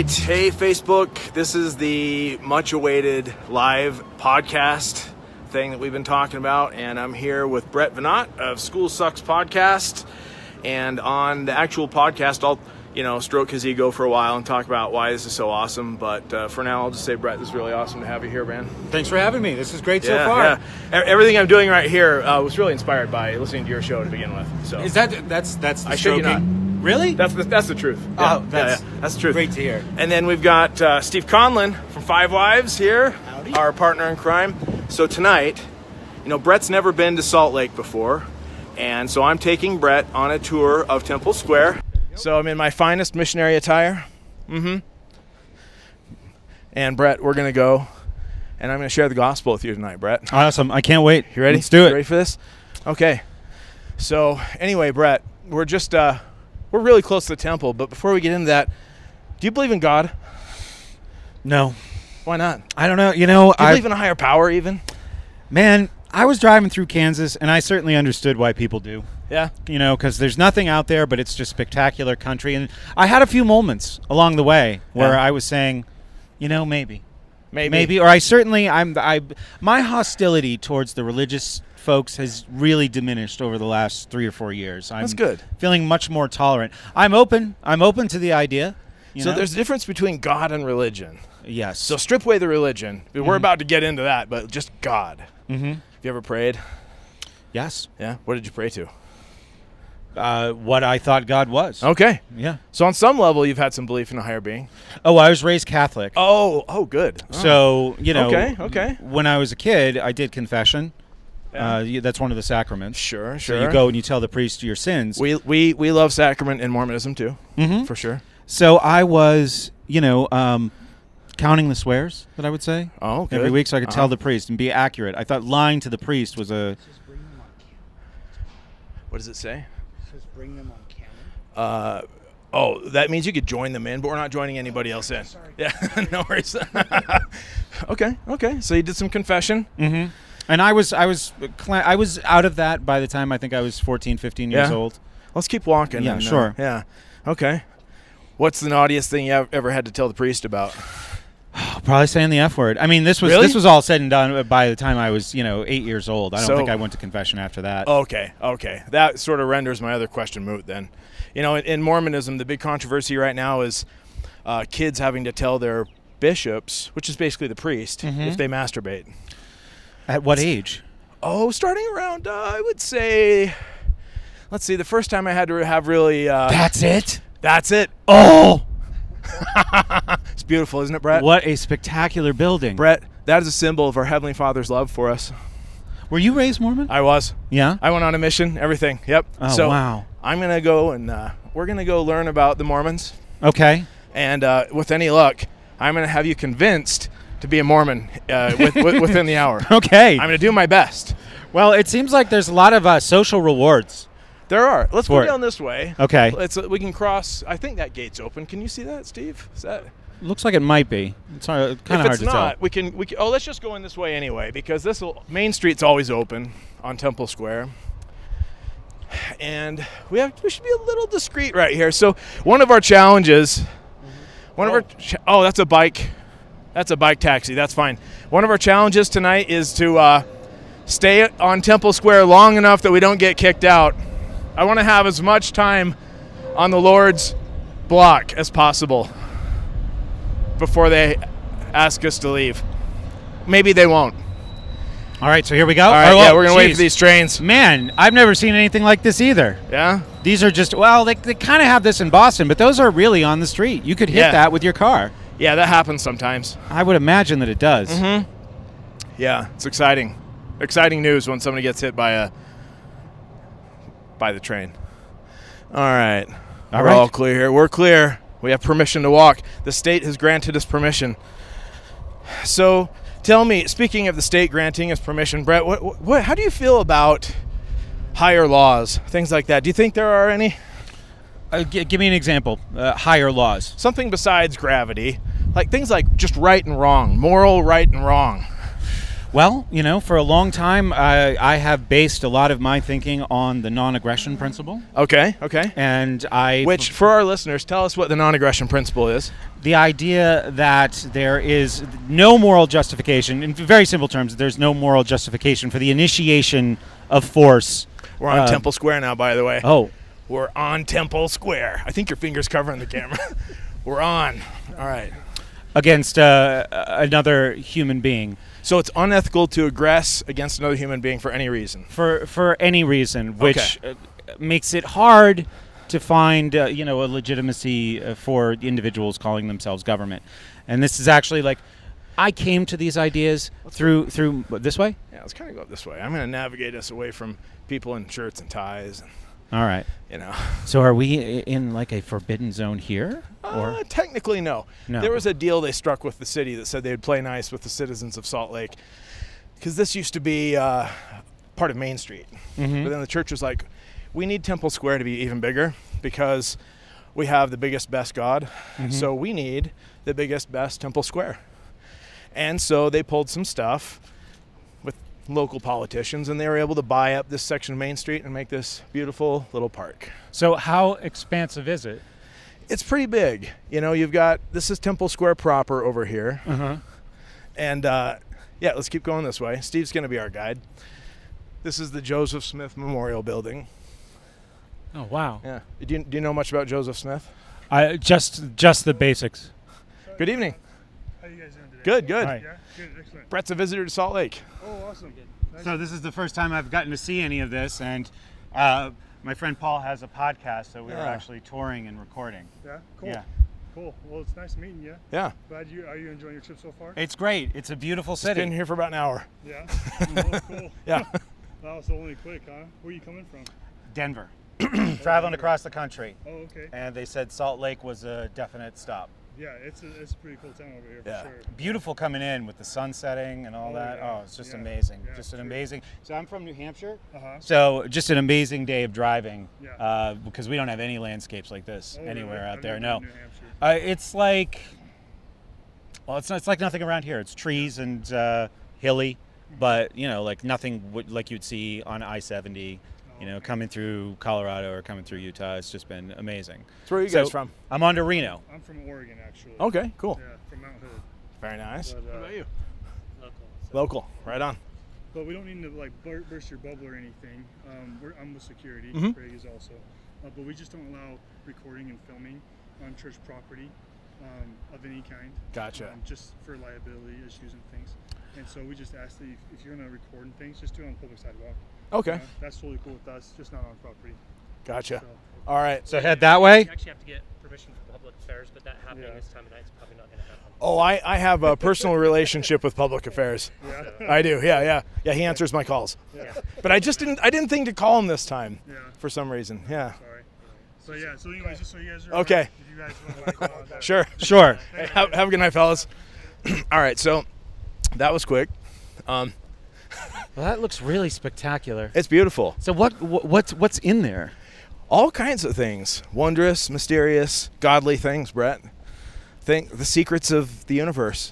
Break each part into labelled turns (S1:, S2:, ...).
S1: right. Hey, Facebook. This is the much-awaited live podcast thing that we've been talking about, and I'm here with Brett Veinotte of School Sucks Podcast. And on the actual podcast, I'll, stroke his ego for a while and talk about why this is so awesome. But for now, I'll just say, Brett, this is really awesome to have you here, man.
S2: Thanks for having me. This is great so far.
S1: Yeah. Everything I'm doing right here was really inspired by listening to your show to begin with. So
S2: is that's the
S1: I shit you not.
S2: Really?
S1: That's the truth.
S2: Yeah.
S1: Oh, that's the truth.
S2: Great to hear.
S1: And then we've got Steve Conlon from Five Wives here,
S2: Howdy.
S1: Our partner in crime. So tonight, Brett's never been to Salt Lake before, and so I'm taking Brett on a tour of Temple Square. So I'm in my finest missionary attire. And Brett, we're going to go, and I'm going to share the gospel with you tonight, Brett.
S2: Awesome. I can't wait.
S1: You ready?
S2: Let's do it.
S1: You ready for this? Okay. So anyway, Brett, we're just, we're really close to the temple, but before we get into that, do you believe in God?
S2: No.
S1: Why not?
S2: I don't know.
S1: Do you believe in a higher power even?
S2: Man, I was driving through Kansas, and I certainly understood why people do.
S1: Yeah.
S2: Because there's nothing out there, but it's just spectacular country. And I had a few moments along the way where I was saying, maybe. Or I certainly, my hostility towards the religious folks has really diminished over the last 3 or 4 years.
S1: That's good.
S2: Feeling much more tolerant. I'm open to the idea.
S1: So there's a difference between God and religion.
S2: Yes.
S1: So strip away the religion. We're about to get into that, but just God. Have you ever prayed?
S2: Yes.
S1: Yeah. What did you pray to?
S2: What I thought God was.
S1: Okay.
S2: Yeah.
S1: So on some level, you've had some belief in a higher being.
S2: Oh, I was raised Catholic.
S1: Oh, good.
S2: So,
S1: Okay.
S2: When I was a kid, I did confession. That's one of the sacraments.
S1: Sure.
S2: So you go and you tell the priest your sins.
S1: We love sacrament in Mormonism too. For sure.
S2: So I was, counting the swears that I would say every week, so I could tell the priest and be accurate. I thought lying to the priest was a.
S1: What does it say?
S3: It says bring them on canon.
S1: That means you could join them in, but we're not joining anybody else in.
S3: Sorry.
S1: Yeah, no worries. Okay. So you did some confession.
S2: And I was out of that by the time I think I was 14, 15 years old.
S1: Let's keep walking.
S2: Yeah,
S1: and,
S2: sure.
S1: Yeah. Okay. What's the naughtiest thing you ever had to tell the priest about?
S2: Probably saying the F word. I mean, this was all said and done by the time I was, 8 years old. I don't think I went to confession after that.
S1: Okay. That sort of renders my other question moot then. In Mormonism, the big controversy right now is kids having to tell their bishops, which is basically the priest, if they masturbate.
S2: At what age?
S1: Oh, starting around, I would say, let's see, the first time I had to have really...
S2: That's it?
S1: That's it.
S2: Oh!
S1: It's beautiful, isn't it, Brett?
S2: What a spectacular building.
S1: Brett, that is a symbol of our Heavenly Father's love for us.
S2: Were you raised Mormon?
S1: I was.
S2: Yeah?
S1: I went on a mission, everything. Yep.
S2: Oh, wow.
S1: I'm going to go and we're going to go learn about the Mormons.
S2: Okay.
S1: And with any luck, I'm going to have you convinced to be a Mormon within the hour.
S2: Okay.
S1: I'm going to do my best.
S2: Well, it seems like there's a lot of social rewards.
S1: There are. Let's go down this way.
S2: Okay.
S1: We can cross. I think that gate's open. Can you see that, Steve? Is that?
S2: Looks like it might be. It's kind of hard to tell.
S1: If it's not, let's just go in this way anyway, because Main Street's always open on Temple Square. And we should be a little discreet right here. So one of our challenges, that's a bike. That's a bike taxi. That's fine. One of our challenges tonight is to stay on Temple Square long enough that we don't get kicked out. I want to have as much time on the Lord's block as possible before they ask us to leave. Maybe they won't.
S2: All right, so here we go.
S1: All right, we're going to wait for these trains.
S2: Man, I've never seen anything like this either.
S1: Yeah?
S2: These are just, they kind of have this in Boston, but those are really on the street. You could hit that with your car.
S1: Yeah, that happens sometimes.
S2: I would imagine that it does.
S1: Yeah, it's exciting. Exciting news when somebody gets hit by the train. All right. We're all clear here. We're clear. We have permission to walk. The state has granted us permission. So tell me, speaking of the state granting us permission, Brett, how do you feel about higher laws, things like that? Do you think there are any?
S2: Give me an example. Higher laws.
S1: Something besides gravity, like things like just right and wrong, moral right and wrong.
S2: Well, you know, for a long time, I have based a lot of my thinking on the non-aggression principle.
S1: Okay, okay.
S2: And
S1: Which, for our listeners, tell us what the non-aggression principle is.
S2: The idea that there is no moral justification, in very simple terms, there's no moral justification for the initiation of force.
S1: We're on Temple Square now, by the way.
S2: Oh.
S1: We're on Temple Square. I think your finger's covering the camera. We're on. All right.
S2: Against another human being.
S1: So it's unethical to aggress against another human being for any reason.
S2: For any reason, which makes it hard to find you know, a legitimacy for individuals calling themselves government. And this is actually like, I came to these ideas through this way.
S1: Yeah, let's kind of go up this way. I'm going to navigate us away from people in shirts and ties.
S2: All right.
S1: You know.
S2: So are we in like a forbidden zone here? Or
S1: technically, no.
S2: No.
S1: There was a deal they struck with the city that said they would play nice with the citizens of Salt Lake, because this used to be part of Main Street.
S2: Mm-hmm.
S1: But then the church was like, we need Temple Square to be even bigger because we have the biggest, best God.
S2: Mm-hmm.
S1: So we need the biggest, best Temple Square. And so they pulled some stuff with local politicians, and they were able to buy up this section of Main Street and make this beautiful little park.
S2: So how expansive is it?
S1: It's pretty big. You know, you've got, this is Temple Square proper over here.
S2: Uh-huh.
S1: And yeah, let's keep going this way. Steve's going to be our guide. This is the Joseph Smith Memorial Building.
S2: Oh, wow.
S1: Yeah. Do you know much about Joseph Smith?
S2: Just the basics.
S1: Good evening.
S3: How you guys doing today?
S1: Good, good.
S2: Hi.
S3: Yeah, good, excellent.
S1: Brett's a visitor to Salt Lake.
S3: Oh, awesome. Nice.
S2: So this is the first time I've gotten to see any of this, and my friend Paul has a podcast, so we were actually touring and recording.
S3: Yeah, cool.
S2: Yeah.
S3: Cool. Well, it's nice meeting you.
S1: Yeah.
S3: Are you enjoying your trip so far?
S2: It's great. It's a beautiful
S1: It's
S2: city.
S1: been here for about an hour.
S3: Yeah. Oh, cool.
S1: Yeah.
S3: Wow, so only quick, huh? Where are you coming from?
S2: Denver. Traveling across the country.
S3: Oh, okay.
S2: And they said Salt Lake was a definite stop.
S3: Yeah, it's a pretty cool town over here for sure.
S2: Beautiful coming in with the sun setting and all that.
S3: Yeah.
S2: Oh, it's just
S3: Yeah.
S2: amazing.
S3: Yeah,
S2: Just an
S3: true.
S2: amazing. So I'm from New Hampshire.
S3: Uh-huh.
S2: So just an amazing day of driving.
S3: Yeah.
S2: Because we don't have any landscapes like this
S3: Oh,
S2: anywhere
S3: really?
S2: out
S3: I've
S2: there.
S3: never
S2: No.
S3: been to New Hampshire.
S2: It's like, well, it's like nothing around here. It's trees and hilly, but you know, like nothing like you'd see on I-70. You know, coming through Colorado or coming through Utah, it's just been amazing.
S1: So where are you guys from?
S2: I'm on to Reno.
S3: I'm from Oregon, actually.
S1: Okay, cool.
S3: Yeah, from Mount Hood.
S1: Very nice.
S3: But,
S1: What about you?
S3: Local.
S1: Local. Right on.
S3: But we don't need to like burst your bubble or anything. I'm with security.
S1: Mhm.
S3: Craig is also. But we just don't allow recording and filming on church property of any kind.
S1: Gotcha.
S3: Just for liability issues and things. And so we just ask that if you're going to record and things, just do it on public sidewalk.
S1: Okay.
S3: That's totally cool with us, just not on property.
S1: Gotcha.
S3: So,
S1: All right.
S2: So head that way.
S4: You actually have to get permission from public affairs, but that happening this time of night is probably not going to happen.
S1: Oh, I have a personal relationship with public affairs.
S3: yeah.
S1: I do. Yeah. He answers my calls.
S3: Yeah.
S1: But I didn't think to call him this time
S3: Yeah.
S1: for some reason. Yeah.
S3: Sorry. So yeah. So anyways, just so you guys are
S1: Okay.
S3: aware, if you guys want to like, go on that.
S1: Sure.
S2: Sure.
S1: Hey, have a good night, fellas. All right. So that was quick.
S2: Well, that looks really spectacular.
S1: It's beautiful.
S2: So what's in there?
S1: All kinds of things. Wondrous, mysterious, godly things, Brett. The secrets of the universe.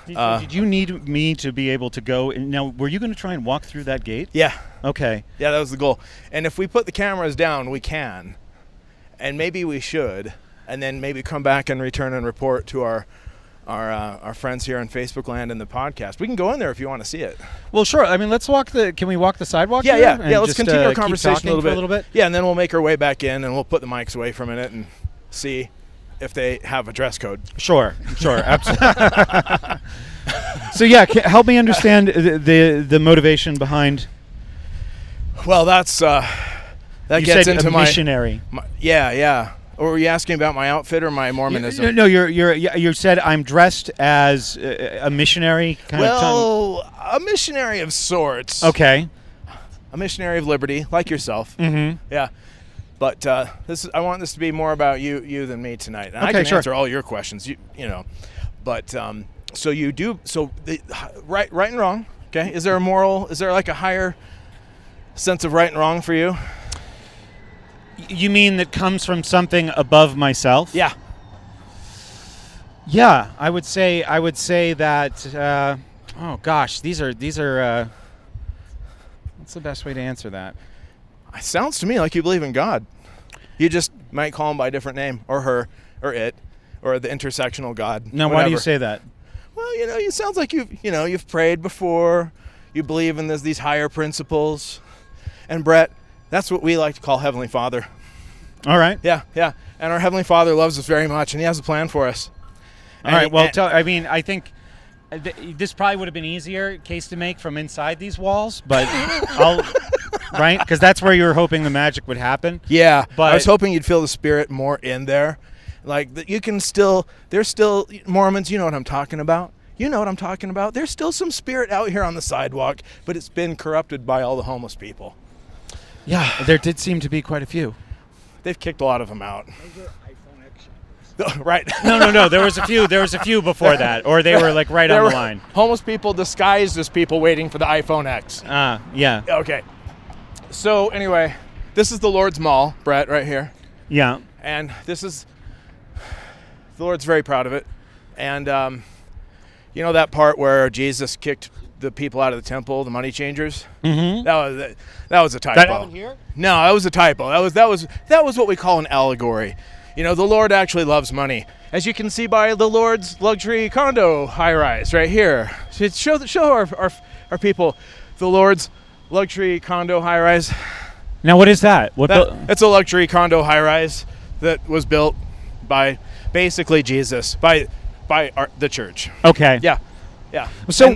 S2: Did you need me to be able to go? Now, were you going to try and walk through that gate?
S1: Yeah.
S2: Okay.
S1: Yeah, that was the goal. And if we put the cameras down, we can. And maybe we should. And then maybe come back and return and report to our friends here on Facebook Land and the podcast. We can go in there if you want to see it.
S2: Well, sure. I mean, can we walk the sidewalk?
S1: Yeah,
S2: here
S1: yeah.
S2: and
S1: Yeah, let's
S2: just,
S1: continue our
S2: keep
S1: conversation
S2: talking
S1: a little
S2: for
S1: bit.
S2: a little bit.
S1: Yeah, and then we'll make our way back in and we'll put the mics away for a minute and see if they have a dress code.
S2: Sure, absolutely. So yeah, help me understand the motivation behind.
S1: Well, that
S2: You
S1: gets
S2: said
S1: into
S2: a missionary.
S1: Yeah. Or were you asking about my outfit or my Mormonism?
S2: No, you said I'm dressed as a missionary kind of
S1: Well, a missionary of sorts.
S2: Okay.
S1: A missionary of liberty, like yourself.
S2: Mm-hmm.
S1: Yeah. But I want this to be more about you than me tonight. And I
S2: Okay,
S1: can
S2: sure.
S1: answer all your questions, you know. But so you do. So right and wrong. Okay. Is there like a higher sense of right and wrong for you?
S2: You mean that comes from something above myself?
S1: Yeah.
S2: Yeah, I would say that. Oh gosh, these are. What's the best way to answer that?
S1: It sounds to me like you believe in God. You just might call him by a different name, or her, or it, or the intersectional God.
S2: Now, why do you say that?
S1: Well, it sounds like you've prayed before. You believe in these higher principles. And Brett, that's what we like to call Heavenly Father.
S2: All right.
S1: Yeah. And our Heavenly Father loves us very much, and He has a plan for us.
S2: All right. Well, I think this probably would have been easier case to make from inside these walls, but right? Because that's where you were hoping the magic would happen.
S1: Yeah,
S2: but
S1: I was hoping you'd feel the spirit more in there. Like, there's still Mormons, you know what I'm talking about. There's still some spirit out here on the sidewalk, but it's been corrupted by all the homeless people.
S2: Yeah, there did seem to be quite a few.
S1: They've kicked a lot of them out.
S3: Those are iPhone X shoppers.
S1: Right.
S2: No. There was a few before that, or they were like right on the line.
S1: Homeless people disguised as people waiting for the iPhone X.
S2: Yeah.
S1: Okay. So anyway, this is the Lord's Mall, Brett, right here.
S2: Yeah.
S1: And the Lord's very proud of it. And you know that part where Jesus kicked the people out of the temple, the money changers?
S2: Mm-hmm.
S1: That was a typo.
S2: That happened here?
S1: No, that was a typo. That was what we call an allegory. The Lord actually loves money, as you can see by the Lord's luxury condo high-rise right here. Show our people the Lord's luxury condo high-rise.
S2: Now, what is that?
S1: It's a luxury condo high-rise that was built by basically Jesus, by the church.
S2: Okay.
S1: Yeah.
S2: So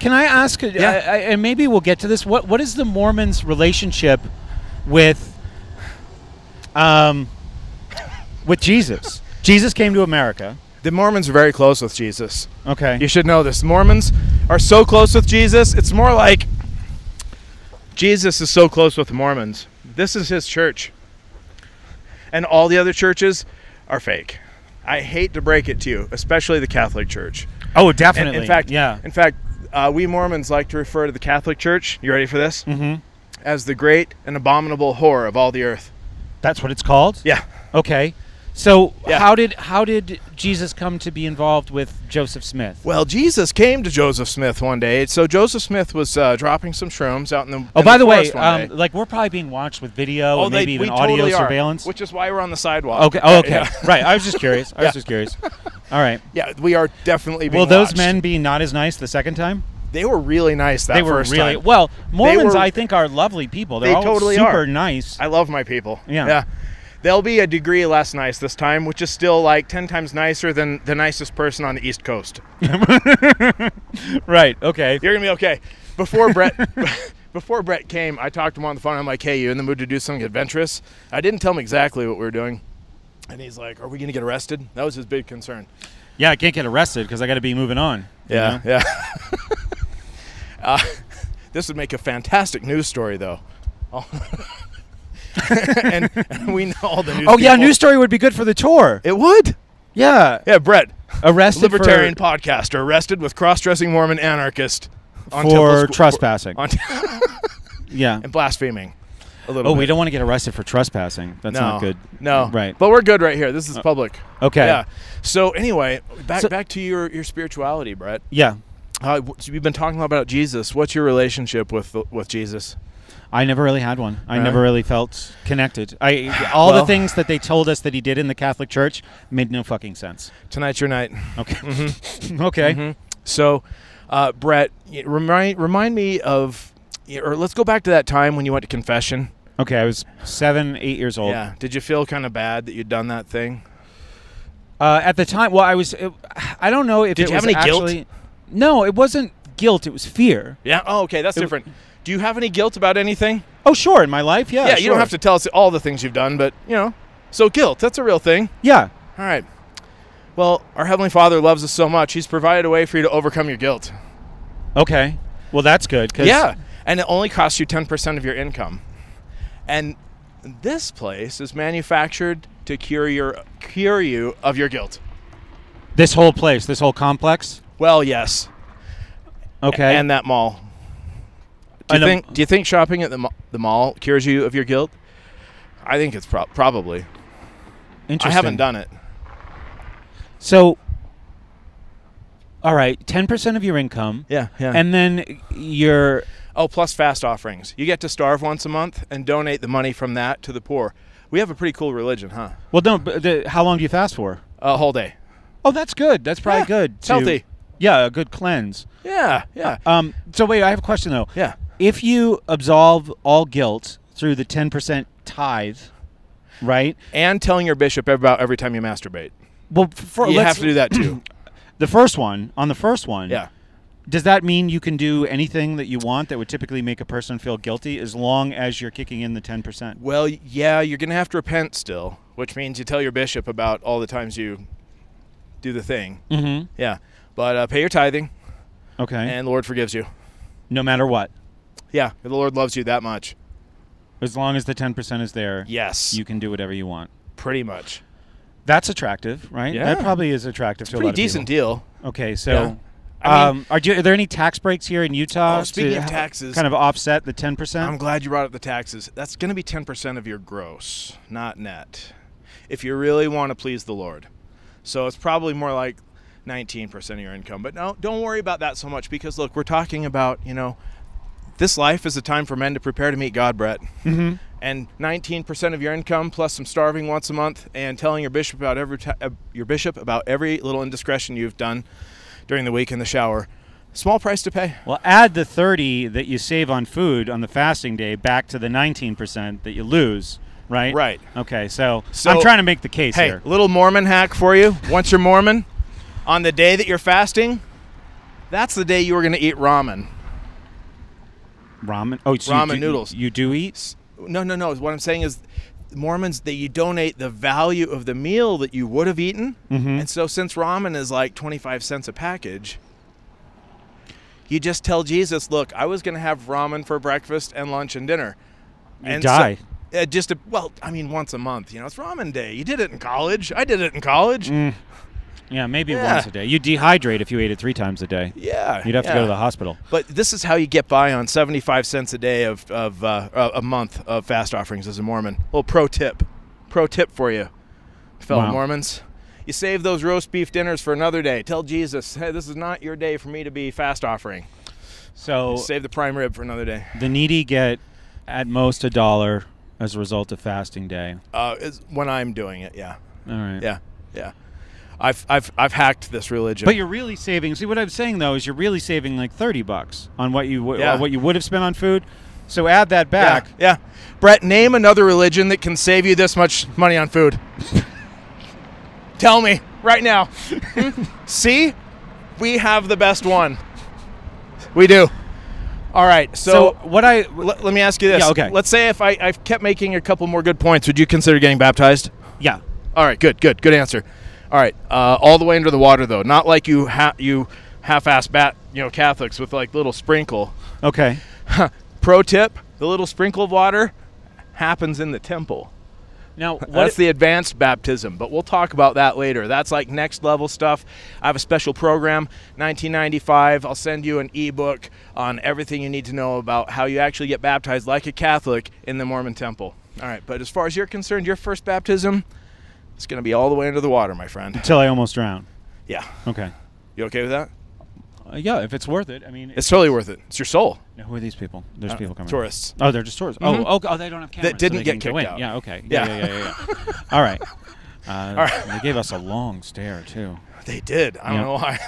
S2: can I ask? And maybe we'll get to this. What is the Mormons' relationship with Jesus? Jesus came to America.
S1: The Mormons are very close with Jesus.
S2: Okay.
S1: You should know this. The Mormons are so close with Jesus. It's more like Jesus is so close with the Mormons. This is his church. And all the other churches are fake. I hate to break it to you, especially the Catholic Church.
S2: Oh, definitely.
S1: In fact,
S2: yeah.
S1: We Mormons like to refer to the Catholic Church, you ready for this?
S2: Mm-hmm.
S1: As the great and abominable whore of all the earth.
S2: That's what it's called?
S1: Yeah.
S2: Okay. So
S1: Yeah.
S2: how did Jesus come to be involved with Joseph Smith?
S1: Well, Jesus came to Joseph Smith one day. So Joseph Smith was dropping some shrooms out in the
S2: Oh, by the way,
S1: forest one day.
S2: like we're probably being watched with video and maybe even
S1: we
S2: audio
S1: totally
S2: surveillance.
S1: which is why we're on the sidewalk.
S2: Okay. Oh, okay.
S1: Yeah.
S2: Right. I was just curious. All right.
S1: Yeah, we are definitely being
S2: Will those
S1: watched.
S2: men be not as nice the second time?
S1: They were really nice
S2: They were
S1: first
S2: really
S1: time.
S2: well. Mormons,
S1: were-
S2: I think, are lovely people. They're
S1: They
S2: all
S1: totally
S2: super
S1: are.
S2: nice.
S1: I love my people.
S2: Yeah.
S1: They'll be a degree less nice this time, which is still like 10 times nicer than the nicest person on the East Coast.
S2: Right. Okay.
S1: You're going to be okay. Before Brett came, I talked to him on the phone. I'm like, hey, you in the mood to do something adventurous? I didn't tell him exactly what we were doing. And he's like, are we going to get arrested? That was his big concern.
S2: Yeah, I can't get arrested because I got to be moving on.
S1: Yeah. This would make a fantastic news story, though. and we know all the news.
S2: Oh yeah,
S1: people.
S2: news story would be good for the tour.
S1: It would.
S2: Yeah.
S1: Yeah, Brett,
S2: Arrested
S1: libertarian podcaster, arrested with Crossdressing Mormon Anarchist on
S2: for trespassing. Yeah.
S1: And blaspheming. A little
S2: Oh,
S1: bit.
S2: we don't want to get arrested for trespassing. That's not good.
S1: No.
S2: Right.
S1: But we're good right here. This is public.
S2: Okay.
S1: Yeah. So anyway, back to your spirituality, Brett.
S2: Yeah.
S1: You've been talking about Jesus. What's your relationship with Jesus?
S2: I never really had one. I
S1: Right.
S2: never really felt connected. All the things that they told us that he did in the Catholic Church made no fucking sense.
S1: Tonight's your night.
S2: Okay.
S1: Mm-hmm.
S2: Okay.
S1: Mm-hmm. So, Brett, remind me of, or let's go back to that time when you went to confession.
S2: Okay, I was 7, 8 years old.
S1: Yeah. Did you feel kind of bad that you'd done that thing?
S2: At the time, well, I don't know if
S1: Did
S2: it
S1: you
S2: was
S1: have any guilt?
S2: actually. No, it wasn't guilt. It was fear.
S1: Yeah. Oh, okay. That's different. Do you have any guilt about anything?
S2: Oh, sure. In my life, yeah.
S1: Yeah. You don't have to tell us all the things you've done, but so guilt. That's a real thing.
S2: Yeah.
S1: All right. Well, our Heavenly Father loves us so much. He's provided a way for you to overcome your guilt.
S2: Okay. Well, that's good.
S1: Yeah. And it only costs you 10% of your income. And this place is manufactured to cure you of your guilt.
S2: This whole place, this whole complex.
S1: Well, yes.
S2: Okay.
S1: And that mall. Do you think shopping at the mall cures you of your guilt? I think it's probably.
S2: Interesting.
S1: I haven't done it.
S2: So, All right, 10% of your income.
S1: Yeah, yeah.
S2: And then your...
S1: Oh, plus fast offerings. You get to starve once a month and donate the money from that to the poor. We have a pretty cool religion, huh?
S2: Well, no, but how long do you fast for?
S1: A whole day.
S2: Oh, that's good. That's probably good.
S1: It's healthy.
S2: Yeah, a good cleanse.
S1: Yeah, yeah.
S2: So wait, I have a question, though.
S1: Yeah.
S2: If you absolve all guilt through the 10% tithe, right?
S1: And telling your bishop about every time you masturbate.
S2: Well,
S1: you have to do that, too.
S2: The first one,
S1: Yeah.
S2: does that mean you can do anything that you want that would typically make a person feel guilty as long as you're kicking in the 10%?
S1: Well, yeah, you're going to have to repent still, which means you tell your bishop about all the times you do the thing.
S2: Mm-hmm.
S1: Yeah. But pay your tithing.
S2: Okay.
S1: And the Lord forgives you.
S2: No matter what?
S1: Yeah, the Lord loves you that much.
S2: As long as the 10% is there,
S1: yes,
S2: you can do whatever you want.
S1: Pretty much.
S2: That's attractive, right?
S1: Yeah.
S2: That probably is attractive to a lot of people.
S1: Pretty decent deal.
S2: Okay, so...
S1: Yeah. I mean,
S2: are there any tax breaks here in Utah?
S1: Speaking of taxes,
S2: kind of offset the 10%?
S1: I'm glad you brought up the taxes. That's going to be 10% of your gross, not net, if you really want to please the Lord. So it's probably more like 19% of your income. But no, don't worry about that so much because, look, we're talking about, this life is a time for men to prepare to meet God, Brett.
S2: Mm-hmm.
S1: And 19% of your income plus some starving once a month and telling your bishop about every little indiscretion you've done during the week in the shower. Small price to pay.
S2: Well, add the 30 that you save on food on the fasting day back to the 19% that you lose, right?
S1: Right.
S2: Okay, so I'm trying to make the case here.
S1: Hey, little Mormon hack for you. Once you're Mormon, on the day that you're fasting, that's the day you were going to eat ramen.
S2: Ramen? Oh, so
S1: ramen noodles.
S2: You do eat?
S1: No. What I'm saying is Mormons, that you donate the value of the meal that you would have eaten.
S2: Mm-hmm.
S1: And so since ramen is like 25 cents a package, you just tell Jesus, look, I was going to have ramen for breakfast and lunch and dinner.
S2: And die.
S1: So, once a month. It's ramen day. You did it in college. I did it in college.
S2: Yeah, maybe once a day. You dehydrate if you ate it 3 times a day.
S1: Yeah.
S2: You'd have to go to the hospital.
S1: But this is how you get by on 75 cents a day of a month of fast offerings as a Mormon. A little pro tip for you, fellow Mormons. You save those roast beef dinners for another day. Tell Jesus, hey, this is not your day for me to be fast offering.
S2: So
S1: save the prime rib for another day.
S2: The needy get at most $1 as a result of fasting day.
S1: When I'm doing it, yeah.
S2: All right.
S1: Yeah. I've hacked this religion.
S2: But you're really saving. See, what I'm saying though is you're really saving like $30 on what you would have spent on food. So add that back.
S1: Yeah. Brett, name another religion that can save you this much money on food. Tell me right now. See, we have the best one. We do. All right. So let me ask you this.
S2: Yeah. Okay.
S1: Let's say if I kept making a couple more good points, would you consider getting baptized?
S2: Yeah.
S1: All right. Good answer. All right, all the way under the water though, not like you half-ass Catholics with like little sprinkle.
S2: Okay.
S1: Pro tip: the little sprinkle of water happens in the temple.
S2: Now
S1: that's the advanced baptism, but we'll talk about that later. That's like next level stuff. I have a special program, 1995. I'll send you an ebook on everything you need to know about how you actually get baptized like a Catholic in the Mormon temple. All right, but as far as you're concerned, your first baptism. It's going to be all the way under the water, my friend.
S2: Until I almost drown.
S1: Yeah.
S2: Okay.
S1: You okay with that?
S2: Yeah, if it's worth it. I mean,
S1: it's totally worth it. It's your soul.
S2: Now, who are these people? There's people coming.
S1: Tourists.
S2: Oh, they're just tourists.
S1: Mm-hmm.
S2: Oh, they don't have cameras.
S1: That didn't get kicked out.
S2: Yeah, okay.
S1: Yeah.
S2: All right. All right. They gave us a long stare, too.
S1: They did. I don't know why.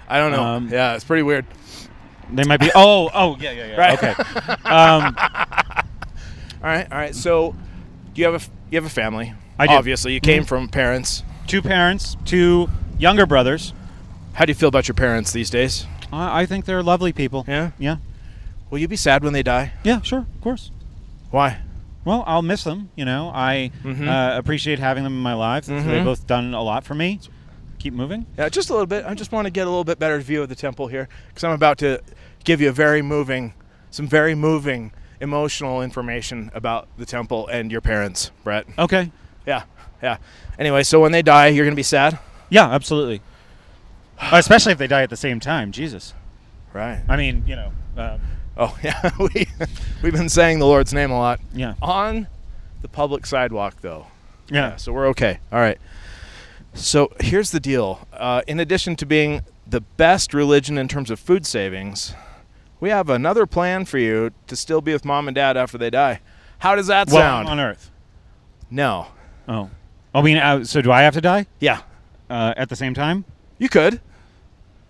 S1: I don't know. Yeah, it's pretty weird.
S2: They might be. Yeah.
S1: Right.
S2: Okay.
S1: All right. So, you have a family.
S2: I do.
S1: Obviously, you came from parents.
S2: 2 parents, 2 younger brothers.
S1: How do you feel about your parents these days?
S2: I think they're lovely people.
S1: Yeah?
S2: Yeah.
S1: Will you be sad when they die?
S2: Yeah, sure, of course.
S1: Why?
S2: Well, I'll miss them. I appreciate having them in my life.
S1: Mm-hmm.
S2: They've both done a lot for me. Keep moving.
S1: Yeah, just a little bit. I just want to get a little bit better view of the temple here because I'm about to give you some very moving, emotional information about the temple and your parents, Brett.
S2: Okay.
S1: Yeah. Anyway, so when they die, you're going to be sad?
S2: Yeah, absolutely. Especially if they die at the same time. Jesus.
S1: Right.
S2: I mean,
S1: oh, yeah. We've been saying the Lord's name a lot.
S2: Yeah.
S1: On the public sidewalk, though.
S2: Yeah.
S1: So we're okay. All right. So here's the deal. In addition to being the best religion in terms of food savings, we have another plan for you to still be with mom and dad after they die. How does that sound?
S2: On Earth.
S1: No.
S2: Oh. I mean, so do I have to die?
S1: Yeah.
S2: At the same time?
S1: You could.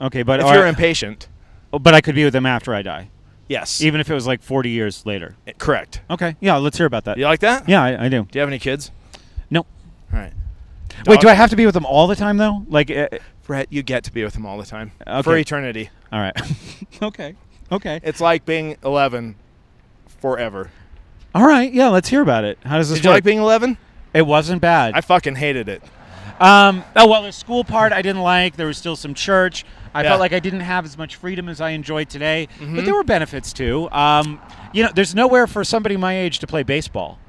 S2: Okay, but
S1: if you're impatient.
S2: But I could be with them after I die.
S1: Yes.
S2: Even if it was like 40 years later.
S1: Correct.
S2: Okay. Yeah, let's hear about that.
S1: You like that?
S2: Yeah, I do.
S1: Do you have any kids?
S2: No.
S1: All right.
S2: Wait, do I have to be with them all the time, though? Like,
S1: Brett, you get to be with them all the time.
S2: Okay.
S1: For eternity.
S2: All right. Okay.
S1: It's like being 11 forever.
S2: All right. Yeah, let's hear about it. How does this
S1: Did you
S2: work?
S1: like being 11?
S2: It wasn't bad.
S1: I fucking hated it.
S2: The school part I didn't like. There was still some church. I
S1: Yeah.
S2: felt like I didn't have as much freedom as I enjoyed today.
S1: Mm-hmm.
S2: But there were benefits, too. There's nowhere for somebody my age to play baseball,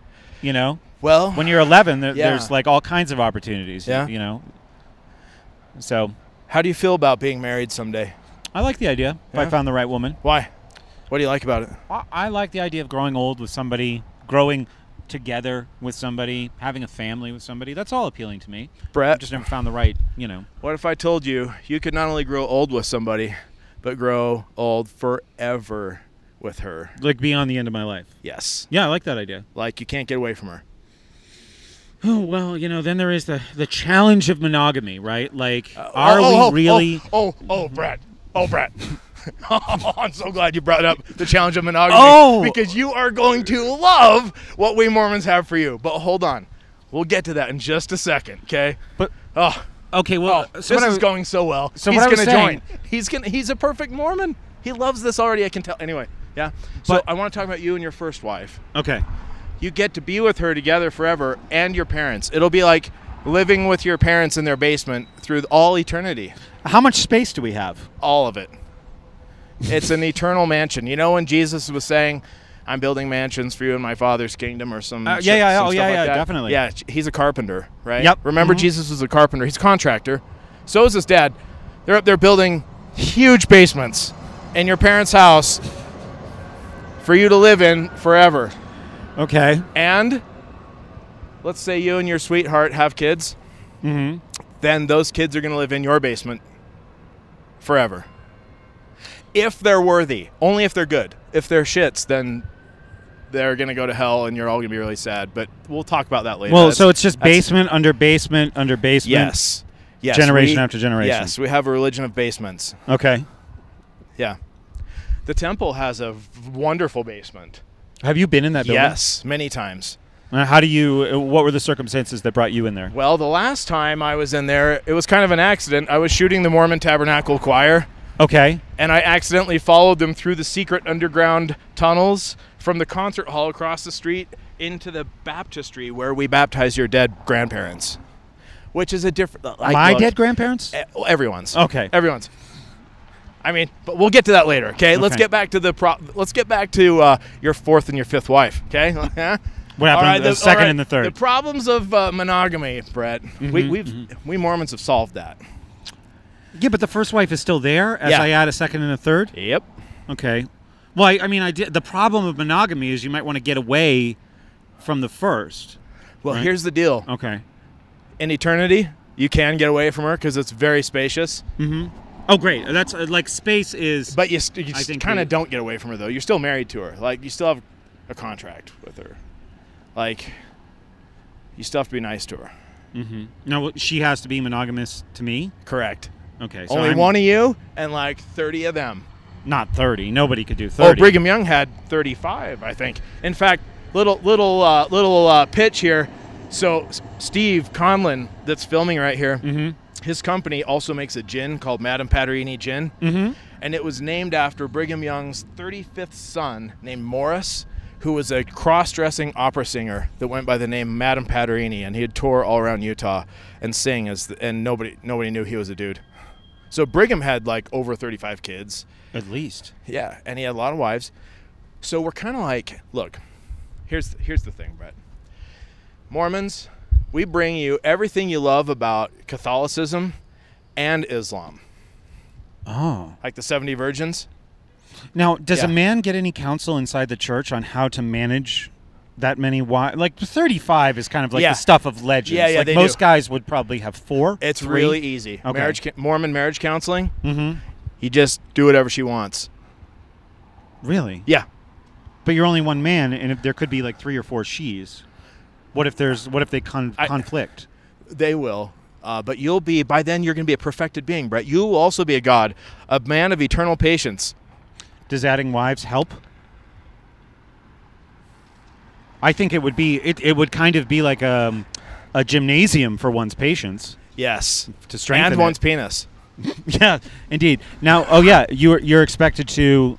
S1: Well,
S2: When you're 11,
S1: Yeah.
S2: there's like all kinds of opportunities,
S1: Yeah.
S2: So
S1: how do you feel about being married someday?
S2: I like the idea if I
S1: Yeah.
S2: found the right woman.
S1: Why? What do you like about it?
S2: I like the idea of growing old with somebody, growing together with somebody, having a family with somebody. That's all appealing to me.
S1: Brett,
S2: I've just never found the right,
S1: what if I told you you could not only grow old with somebody, but grow old forever with her?
S2: like beyond the end of my life.
S1: Yes.
S2: Yeah, I like that idea.
S1: Like you can't get away from her.
S2: Oh, well, then there is the challenge of monogamy, right? Like, are we really...
S1: Oh, Brett. Oh, Brett. I'm so glad you brought up the challenge of monogamy because you are going to love what we Mormons have for you. But hold on. We'll get to that in just a second, okay?
S2: But
S1: Okay,
S2: well,
S1: this is going so well.
S2: So
S1: he's
S2: what I was
S1: going to
S2: saying-
S1: join. He's a perfect Mormon. He loves this already, I can tell. Anyway, yeah. So
S2: But-
S1: I want to talk about you and your first wife.
S2: Okay.
S1: You get to be with her together forever and your parents. It'll be like living with your parents in their basement through all eternity.
S2: How much space do we have?
S1: All of it. It's an eternal mansion. You know when Jesus was saying, I'm building mansions for you in my Father's kingdom or some
S2: Yeah,
S1: stuff like that?
S2: definitely.
S1: Yeah, he's a carpenter, right?
S2: Yep.
S1: Remember, Jesus was a carpenter. He's a contractor. So is his dad. They're up there building huge basements in your parents' house for you to live in forever.
S2: Okay.
S1: And let's say you and your sweetheart have kids.
S2: Mm-hmm.
S1: Then those kids are going to live in your basement forever. If they're worthy. Only if they're good. If they're shits, then they're going to go to hell and you're all going to be really sad. But we'll talk about that later.
S2: Well, so it's just basement under basement under basement.
S1: Yes. Yes.
S2: Generation after generation.
S1: Yes, we have a religion of basements.
S2: Okay.
S1: Yeah. The temple has a wonderful basement.
S2: Have you been in that building?
S1: Yes, many times.
S2: What were the circumstances that brought you in there?
S1: Well, the last time I was in there, it was kind of an accident. I was shooting the Mormon Tabernacle Choir.
S2: Okay.
S1: And I accidentally followed them through the secret underground tunnels from the concert hall across the street into the baptistry where we baptize your dead grandparents, which is a different...
S2: My dead grandparents?
S1: Everyone's.
S2: Okay.
S1: Everyone's. I mean, but we'll get to that later, okay? Let's get back to your fourth and your fifth wife, okay?
S2: What happened the second and the third?
S1: The problems of monogamy, Brett. We Mormons have solved that.
S2: Yeah, but the first wife is still there as I add a second and a third?
S1: Yep.
S2: Okay. Well, I did. The problem of monogamy is you might want to get away from the first.
S1: Well, here's the deal.
S2: Okay.
S1: In eternity, you can get away from her because it's very spacious.
S2: Mm-hmm. Oh, great. That's like space is...
S1: But you kind of don't get away from her, though. You're still married to her. Like, you still have a contract with her. Like, you still have to be nice to her.
S2: Mm-hmm. No, she has to be monogamous to me?
S1: Correct.
S2: Okay. So
S1: Only one of you and like 30 of them.
S2: Not 30. Nobody could do 30.
S1: Oh, Brigham Young had 35, I think. In fact, little pitch here. So Steve Conlon, that's filming right here, his company also makes a gin called Madame Patarini Gin. Mm-hmm. And it was named after Brigham Young's 35th son named Morris, who was a cross-dressing opera singer that went by the name Madame Patarini, and he had tour all around Utah and sing and nobody knew he was a dude. So Brigham had like over 35 kids.
S2: At least.
S1: Yeah, and he had a lot of wives. So we're kind of like, look, here's the thing, Brett. Mormons, we bring you everything you love about Catholicism and Islam.
S2: Oh.
S1: Like the 70 virgins.
S2: Now, does a man get any counsel inside the church on how to manage that many wives? Like 35 is kind of like
S1: Yeah.
S2: the stuff of legends.
S1: Yeah, yeah,
S2: like
S1: they
S2: most
S1: do.
S2: guys would probably have 4.
S1: It's
S2: 3.
S1: really easy.
S2: Okay.
S1: Mormon marriage counseling.
S2: Mm-hmm.
S1: You just do whatever she wants.
S2: Really?
S1: Yeah.
S2: But you're only one man, and if there could be like 3 or 4 she's. What if they conflict?
S1: They will. But by then you're going to be a perfected being, Brett. You will also be a god, a man of eternal patience.
S2: Does adding wives help? I think it would be. It would kind of be like a gymnasium for one's patience.
S1: Yes.
S2: To strengthen
S1: and one's penis.
S2: Yeah, indeed. Now, oh yeah, you're expected to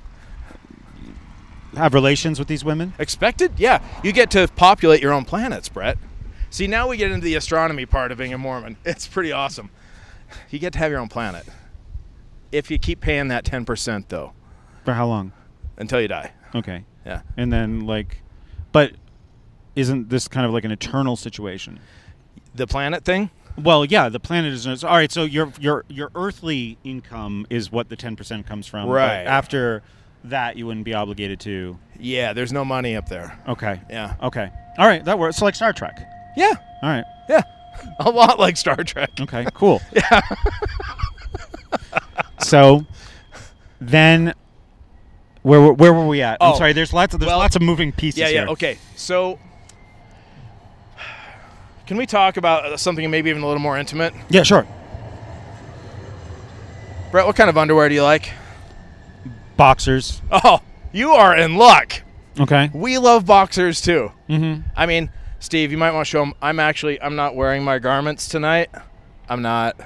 S2: have relations with these women?
S1: Expected? Yeah. You get to populate your own planets, Brett. See, now we get into the astronomy part of being a Mormon. It's pretty awesome. You get to have your own planet. If you keep paying that 10%, though.
S2: For how long?
S1: Until you die.
S2: Okay.
S1: Yeah.
S2: And then, but isn't this kind of like an eternal situation?
S1: The planet thing?
S2: Well, yeah, the planet is all right. So your earthly income is what the 10% comes from.
S1: Right.
S2: But after that, you wouldn't be obligated to.
S1: Yeah, there's no money up there.
S2: Okay.
S1: Yeah.
S2: Okay. All right, that works. So like Star Trek.
S1: Yeah.
S2: All right.
S1: Yeah. A lot like Star Trek.
S2: Okay. Cool. Yeah. So then, where were we at? I'm sorry. There's lots of moving pieces
S1: here.
S2: here.
S1: Okay. So, can we talk about something maybe even a little more intimate?
S2: Yeah. Sure.
S1: Brett, what kind of underwear do you like?
S2: Boxers.
S1: Oh, you are in luck.
S2: Okay.
S1: We love boxers too.
S2: Mm-hmm.
S1: I mean, Steve, you might want to show them. I'm not wearing my garments tonight. I'm not.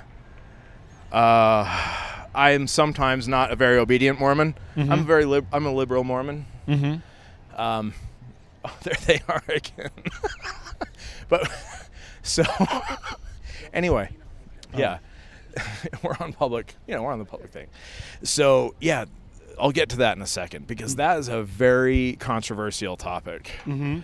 S1: I am sometimes not a very obedient Mormon.
S2: Mm-hmm.
S1: I'm a liberal Mormon.
S2: Mm-hmm.
S1: Oh, there they are again. But so anyway, yeah, we're on public. We're on the public thing. So yeah, I'll get to that in a second because that is a very controversial topic.
S2: Mm-hmm.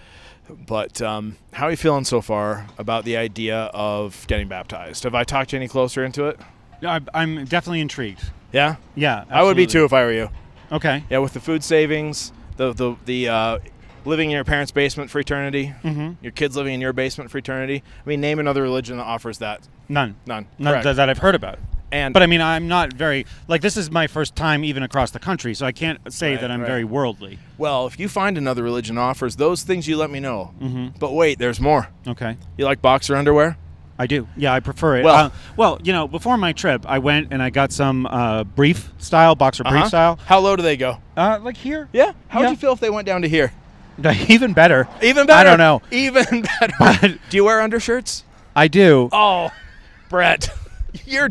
S1: But how are you feeling so far about the idea of getting baptized? Have I talked you any closer into it?
S2: I'm definitely intrigued.
S1: Yeah?
S2: Yeah, absolutely.
S1: I would be too if I were you.
S2: Okay.
S1: Yeah, with the food savings, the living in your parents' basement for eternity, your kids living in your basement for eternity. I mean, name another religion that offers that.
S2: None.
S1: Correct.
S2: That I've heard about.
S1: But
S2: I mean, I'm not very this is my first time even across the country, so I can't say that I'm very worldly.
S1: Well, if you find another religion offers those things, you let me know.
S2: Mm-hmm.
S1: But wait, there's more.
S2: Okay.
S1: You like boxer underwear?
S2: I do. Yeah, I prefer it.
S1: Well,
S2: before my trip, I went and I got some brief style, boxer brief style.
S1: How low do they go?
S2: Like here.
S1: Yeah. How would you feel if they went down to here?
S2: Even better.
S1: Even better?
S2: I don't know.
S1: Even better. Do you wear undershirts?
S2: I do.
S1: Oh, Brett. You're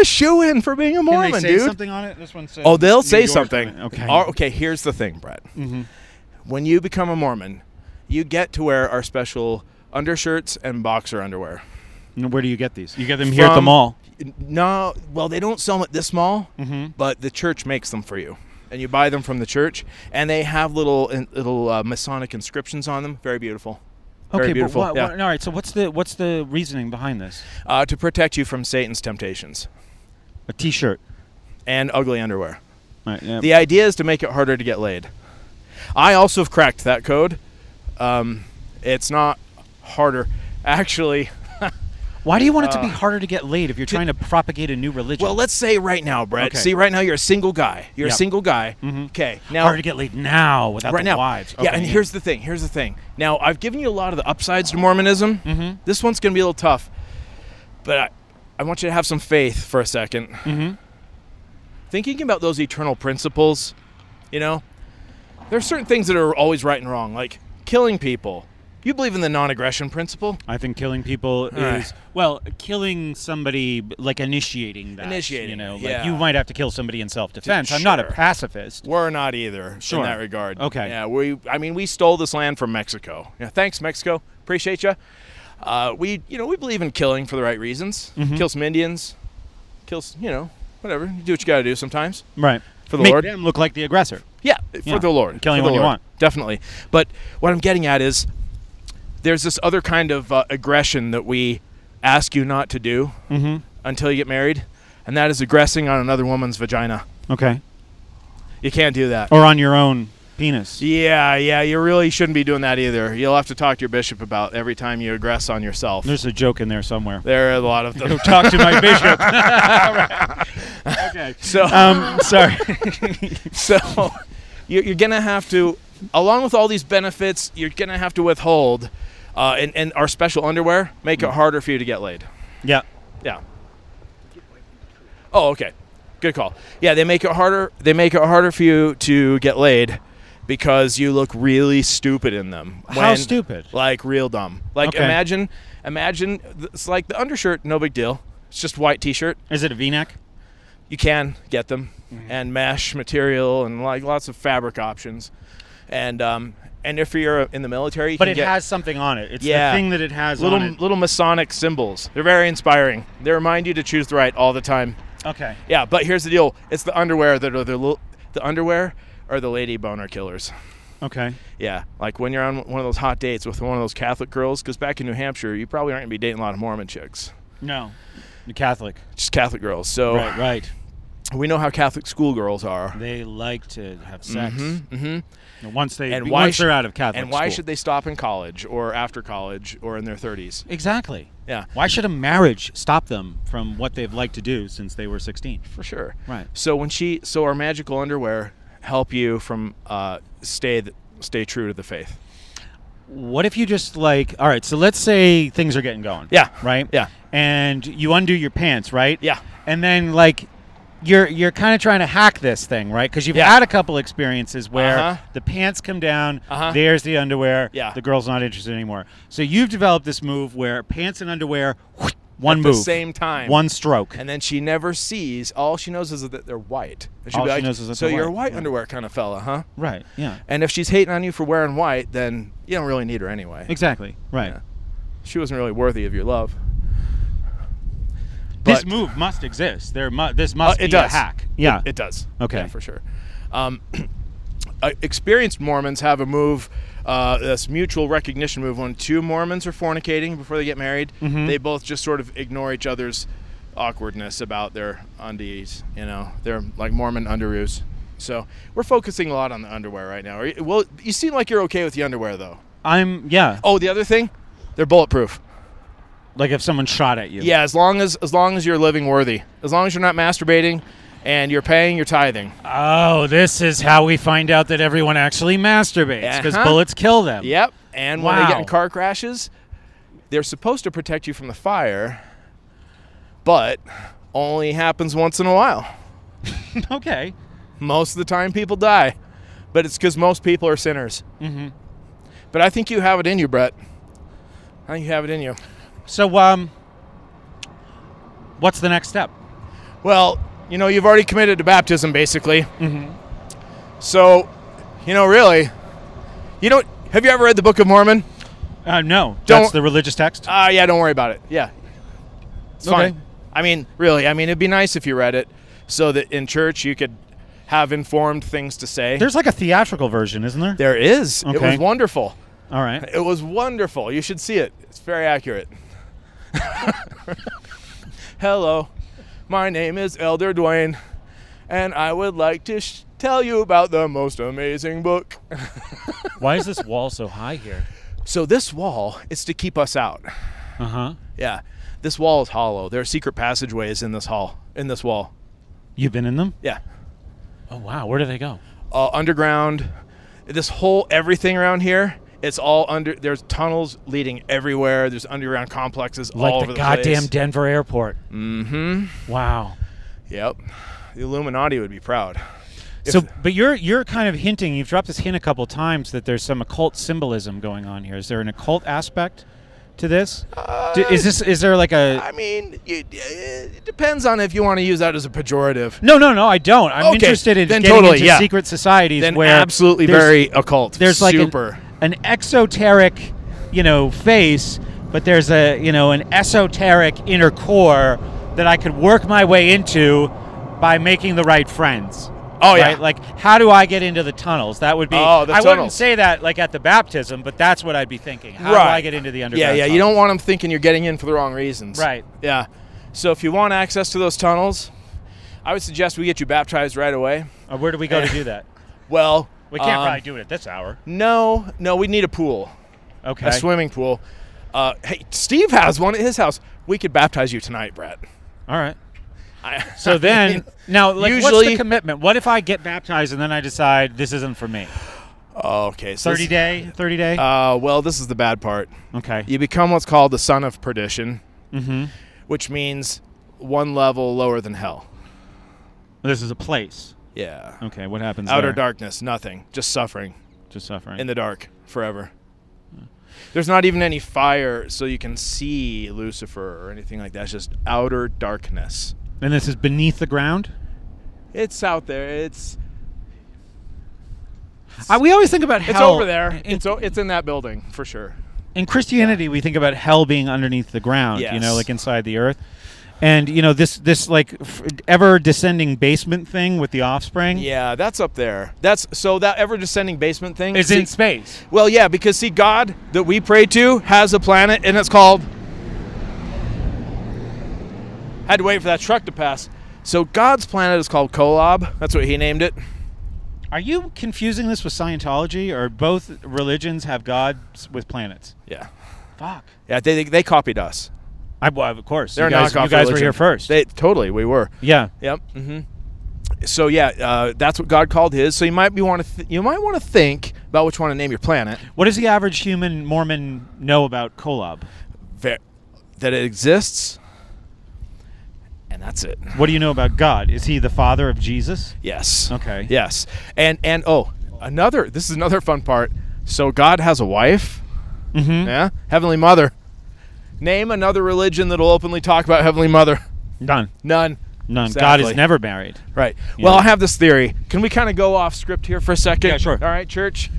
S1: a shoo-in for being a Mormon,
S2: Can they say
S1: dude.
S2: something on it? This one says.
S1: Oh, they'll say something.
S2: Okay.
S1: Okay, here's the thing, Brett.
S2: Mm-hmm.
S1: When you become a Mormon, you get to wear our special undershirts and boxer underwear.
S2: And where do you get these? You get them here at the mall?
S1: No, well, they don't sell them at this mall,
S2: Mm-hmm.
S1: but the church makes them for you. And you buy them from the church, and they have little Masonic inscriptions on them. Very beautiful. Very beautiful.
S2: But all right. So what's the reasoning behind this?
S1: To protect you from Satan's temptations.
S2: A T-shirt
S1: And ugly underwear.
S2: All right, yeah.
S1: The idea is to make it harder to get laid. I also have cracked that code. It's not harder. Actually...
S2: Why do you want it to be harder to get laid if you're trying to propagate a new religion?
S1: Well, let's say right now, Brett.
S2: Okay.
S1: See, right now you're a single guy. You're a single guy.
S2: Mm-hmm.
S1: Okay. Now
S2: harder to get laid now without
S1: right
S2: the
S1: now.
S2: wives.
S1: Yeah,
S2: Okay,
S1: and here's the thing. Now, I've given you a lot of the upsides to Mormonism.
S2: Mm-hmm.
S1: This one's going to be a little tough. But I want you to have some faith for a second.
S2: Mm-hmm.
S1: Thinking about those eternal principles, there are certain things that are always right and wrong, like killing people. You believe in the non-aggression principle?
S2: I think killing people is killing somebody, like initiating that. You might have to kill somebody in self-defense.
S1: Sure.
S2: I'm not a pacifist.
S1: We're not either in that regard.
S2: Okay.
S1: Yeah, we stole this land from Mexico. Yeah, thanks, Mexico. Appreciate you. We believe in killing for the right reasons.
S2: Mm-hmm.
S1: Kill some Indians. Whatever. You do what you got to do sometimes.
S2: Right.
S1: For the
S2: Make
S1: Lord.
S2: them look like the aggressor.
S1: Yeah, for the Lord.
S2: Killing
S1: for
S2: what
S1: the
S2: you
S1: Lord.
S2: want.
S1: Definitely. But what I'm getting at is there's this other kind of aggression that we ask you not to do until you get married, and that is aggressing on another woman's vagina.
S2: Okay.
S1: You can't do that.
S2: Or on your own penis.
S1: Yeah, you really shouldn't be doing that either. You'll have to talk to your bishop about every time you aggress on yourself.
S2: There's a joke in there somewhere.
S1: There are a lot of them.
S2: Go talk to my bishop. Okay.
S1: So,
S2: sorry.
S1: So, you're going to have to, along with all these benefits, you're going to have to withhold, and our special underwear make it harder for you to get laid.
S2: Yeah.
S1: Yeah. Oh, okay. Good call. Yeah, they make it harder. They make it harder for you to get laid because you look really stupid in them.
S2: How stupid?
S1: Like real dumb. Like
S2: Okay.
S1: imagine it's like the undershirt, no big deal. It's just white t-shirt.
S2: Is it a V-neck?
S1: You can get them, and mesh material and like lots of fabric options, and if you're in the military, you
S2: But
S1: can
S2: it
S1: get
S2: has something on it. It's
S1: Yeah.
S2: the thing that it has
S1: little
S2: on it.
S1: little Masonic symbols. They're very inspiring. They remind you to choose the right all the time.
S2: Okay.
S1: Yeah, but here's the deal: it's the underwear that are the underwear are the lady boner killers.
S2: Okay.
S1: Yeah, like when you're on one of those hot dates with one of those Catholic girls, because back in New Hampshire, you probably aren't gonna be dating a lot of Mormon chicks,
S2: No. You're Catholic.
S1: just Catholic girls. So
S2: Right.
S1: we know how Catholic schoolgirls are.
S2: They like to have sex.
S1: Mm-hmm.
S2: Once they're out of Catholic
S1: And why
S2: school.
S1: should they stop in college or after college or in their 30s?
S2: Exactly.
S1: Yeah,
S2: Why should a marriage stop them from what they've liked to do since they were 16?
S1: for sure.
S2: Right.
S1: So so our magical underwear help you from stay true to the faith.
S2: What if you just like, all right, so let's say things are getting going.
S1: Yeah.
S2: Right?
S1: Yeah.
S2: And you undo your pants, right?
S1: Yeah.
S2: And then like you're kind of trying to hack this thing, right? Because you've
S1: Yeah.
S2: had a couple experiences where
S1: Uh-huh.
S2: the pants come down,
S1: Uh-huh.
S2: there's the underwear,
S1: Yeah.
S2: the girl's not interested anymore. So you've developed this move where pants and underwear, one
S1: At
S2: move,
S1: the same time.
S2: one stroke.
S1: And then she never sees. All she knows is that they're white. And she'll
S2: All
S1: be
S2: she
S1: like,
S2: knows is that
S1: so
S2: they're
S1: you're a
S2: white."
S1: white underwear kind of fella, huh?
S2: Right, yeah.
S1: And if she's hating on you for wearing white, then you don't really need her anyway.
S2: Exactly, right.
S1: Yeah. She wasn't really worthy of your love.
S2: This
S1: But-
S2: must must exist. This must
S1: it
S2: be
S1: does.
S2: a hack. Yeah.
S1: It does.
S2: Okay.
S1: Yeah, for sure. Experienced Mormons have a move, this mutual recognition move. When two Mormons are fornicating before they get married, they both just sort of ignore each other's awkwardness about their undies. You know, they're like Mormon underoos. So we're focusing a lot on the underwear right now. Well, you seem like you're okay with the underwear, though.
S2: Yeah.
S1: Oh, the other thing, they're bulletproof.
S2: Like if someone shot at you.
S1: Yeah, as long as you're living worthy, as long as you're not masturbating, and you're paying your tithing.
S2: Oh, this is how we find out that everyone actually masturbates, because
S1: Uh-huh.
S2: bullets kill them.
S1: Yep. And when they get in
S2: Wow.
S1: car crashes, they're supposed to protect you from the fire, but only happens once in a while.
S2: Okay.
S1: Most of the time people die, but it's because most people are sinners.
S2: Mm-hmm.
S1: But I think you have it in you, Brett. I think you have it in you.
S2: So, what's the next step?
S1: Well, you know, you've already committed to baptism, basically.
S2: Mm-hmm.
S1: So, you know, really, have you ever read the Book of Mormon?
S2: No.
S1: Don't-
S2: That's the religious text?
S1: Yeah, don't worry about it. Yeah. It's
S2: Okay.
S1: fine. I mean, really, it'd be nice if you read it so that in church you could have informed things to say.
S2: There's like a theatrical version, isn't there?
S1: There is. It
S2: Okay.
S1: was wonderful.
S2: All right.
S1: It was wonderful. You should see it. It's very accurate. Hello, my name is Elder Duane, and I would like to tell you about the most amazing book.
S2: Why is this wall so high here?
S1: So this wall is to keep us out.
S2: Uh-huh.
S1: Yeah, this wall is hollow. There are secret passageways in this wall.
S2: You've been in them?
S1: Yeah,
S2: Oh, wow. Where do they go?
S1: underground. Everything around here. It's all under. There's tunnels leading everywhere. There's underground complexes all
S2: Like
S1: over
S2: the
S1: the
S2: goddamn
S1: place.
S2: Denver airport.
S1: Mm-hmm.
S2: Wow.
S1: Yep. The Illuminati would be proud.
S2: But you're kind of hinting, you've dropped this hint a couple times that there's some occult symbolism going on here. Is there an occult aspect to this? Is there like a...
S1: I mean, it depends on if you want to use that as a pejorative.
S2: No, I don't. I'm
S1: Okay,
S2: interested in
S1: then
S2: getting
S1: totally,
S2: into
S1: yeah.
S2: secret societies
S1: Then
S2: where
S1: absolutely
S2: there's-
S1: very occult.
S2: There's like
S1: super.
S2: an exoteric, face, but there's an esoteric inner core that I could work my way into by making the right friends.
S1: Oh, yeah.
S2: Right? Like, how do I get into the tunnels? That would be.
S1: Oh, the
S2: I wouldn't
S1: tunnels.
S2: say that like at the baptism, but that's what I'd be thinking. How do
S1: Right.
S2: I get into the underground?
S1: Yeah. You don't want them thinking you're getting in for the wrong reasons.
S2: Right.
S1: Yeah. So if you want access to those tunnels, I would suggest we get you baptized right away.
S2: Where do we go to do that?
S1: Well,
S2: We can't probably do it at this hour.
S1: No, we need a pool.
S2: Okay.
S1: A swimming pool. Hey, Steve has one at his house. We could baptize you tonight, Brett.
S2: All right. So then, now, like,
S1: usually,
S2: what's the commitment? What if I get baptized and then I decide this isn't for me?
S1: Okay. So
S2: 30 day?
S1: Well, this is the bad part.
S2: Okay.
S1: You become what's called the son of perdition,
S2: Mm-hmm.
S1: which means one level lower than hell.
S2: This is a place.
S1: Yeah.
S2: Okay, what happens
S1: Outer
S2: there?
S1: darkness, nothing. Just suffering.
S2: Just suffering.
S1: In the dark, forever. There's not even any fire so you can see Lucifer or anything like that. It's just outer darkness.
S2: And this is beneath the ground?
S1: It's out there. It's
S2: we always think about hell.
S1: It's over there. It's in that building, for sure.
S2: In Christianity, we think about hell being underneath the ground,
S1: Yes.
S2: you know, like inside the earth. And, you know, this like ever-descending basement thing with the offspring
S1: Yeah, that's up there. So that ever-descending basement thing
S2: is in space.
S1: Well, yeah, because see, God that we pray to has a planet, and it's called... Had to wait for that truck to pass. So God's planet is called Kolob. That's what he named it.
S2: Are you confusing this with Scientology, or both religions have gods with planets?
S1: Yeah.
S2: Fuck.
S1: Yeah, they copied us.
S2: Well, of course.
S1: They're
S2: you guys
S1: knockoff
S2: were
S1: religion.
S2: here first.
S1: Totally, we were.
S2: Yeah.
S1: Yep. Mm-hmm. So yeah, that's what God called his. So you might want to think about which one to name your planet.
S2: What does the average human Mormon know about Kolob?
S1: That it exists, and that's it.
S2: What do you know about God? Is he the father of Jesus?
S1: Yes.
S2: Okay.
S1: Yes. And this is another fun part. So God has a wife.
S2: Mm-hmm.
S1: Yeah. Heavenly Mother. Name another religion that'll openly talk about Heavenly Mother.
S2: None.
S1: None.
S2: Exactly. God is never married.
S1: Right.
S2: Yeah.
S1: Well, I have this theory. Can we kind of go off script here for a second?
S2: Yeah, sure.
S1: All right, church.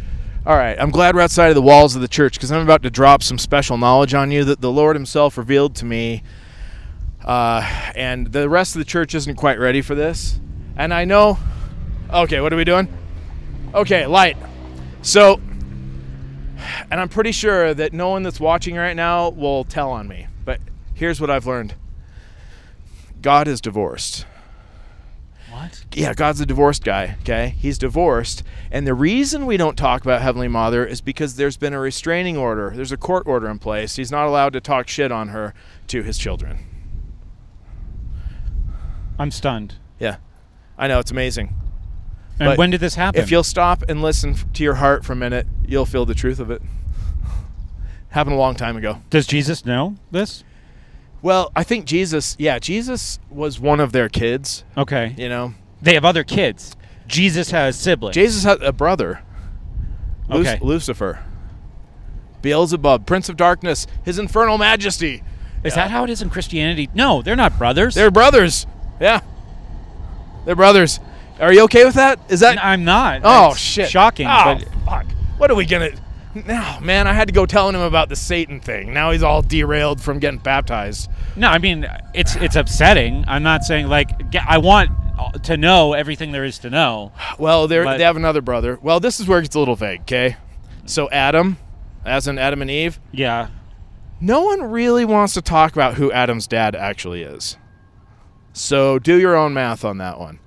S1: All right. I'm glad we're outside of the walls of the church because I'm about to drop some special knowledge on you that the Lord himself revealed to me. And the rest of the church isn't quite ready for this. And I know... Okay, what are we doing? Okay, light. So... And I'm pretty sure that no one that's watching right now will tell on me. But here's what I've learned. God is divorced.
S2: What?
S1: Yeah, God's a divorced guy, okay? He's divorced. And the reason we don't talk about Heavenly Mother is because there's been a restraining order. There's a court order in place. He's not allowed to talk shit on her to his children.
S2: I'm stunned.
S1: Yeah. I know, it's amazing.
S2: And
S1: But
S2: when did this happen?
S1: If you'll stop and listen to your heart for a minute, you'll feel the truth of it. Happened a long time ago.
S2: Does Jesus know this?
S1: Well, I think Jesus was one of their kids,
S2: Okay.
S1: you know.
S2: They have other kids. Jesus has siblings.
S1: Jesus had a brother,
S2: Okay.
S1: Lucifer. Beelzebub, Prince of Darkness, his infernal majesty.
S2: Is that how it is in Christianity? No, they're not brothers.
S1: They're brothers. Yeah. They're brothers. Are you okay with that? Is that...
S2: I'm not.
S1: Oh,
S2: That's
S1: shit.
S2: Shocking.
S1: Oh,
S2: But
S1: fuck. What are we going to... No, man, I had to go telling him about the Satan thing. Now he's all derailed from getting baptized.
S2: no, I mean, it's upsetting. I'm not saying, like, I want to know everything there is to know.
S1: Well, they
S2: But-
S1: have another brother. Well, this is where it gets a little vague, okay? So Adam, as in Adam and Eve,
S2: Yeah.
S1: no one really wants to talk about who Adam's dad actually is. So do your own math on that one.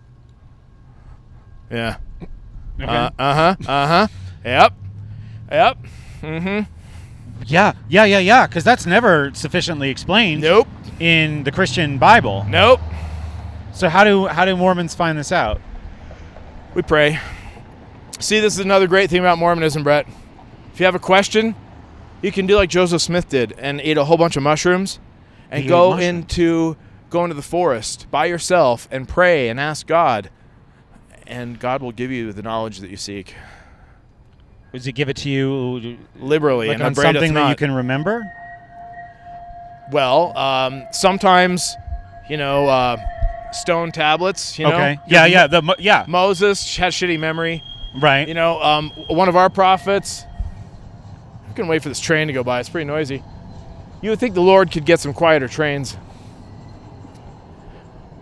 S1: Yeah.
S2: Okay.
S1: Yep. Mm-hmm.
S2: Yeah. Because that's never sufficiently explained
S1: Nope.
S2: in the Christian Bible.
S1: Nope.
S2: So how do Mormons find this out?
S1: We pray. See, this is another great thing about Mormonism, Brett. If you have a question, you can do like Joseph Smith did and eat a whole bunch of mushrooms and
S2: He ate
S1: go
S2: mushrooms.
S1: into the forest by yourself and pray and ask God, and God will give you the knowledge that you seek.
S2: Does he give it to you
S1: Liberally,
S2: like
S1: and
S2: on
S1: upbraideth
S2: something that you
S1: not.
S2: can remember?
S1: Well, sometimes, stone tablets,
S2: Okay. Yeah.
S1: Moses has shitty memory.
S2: Right.
S1: One of our prophets, I can wait for this train to go by. It's pretty noisy. You would think the Lord could get some quieter trains.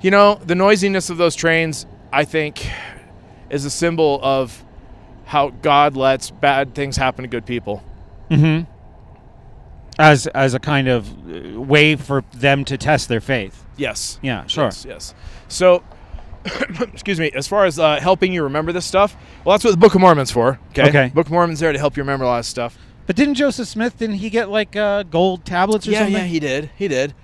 S1: The noisiness of those trains, I think, is a symbol of how God lets bad things happen to good people.
S2: Mm-hmm. As a kind of way for them to test their faith.
S1: Yes.
S2: Yeah, sure.
S1: Yes. So, excuse me, as far as helping you remember this stuff, well, that's what the Book of Mormon's for. Okay. Book of Mormon's there to help you remember a lot of stuff.
S2: But didn't Joseph Smith, didn't he get like gold tablets or something?
S1: Yeah, he did. He did.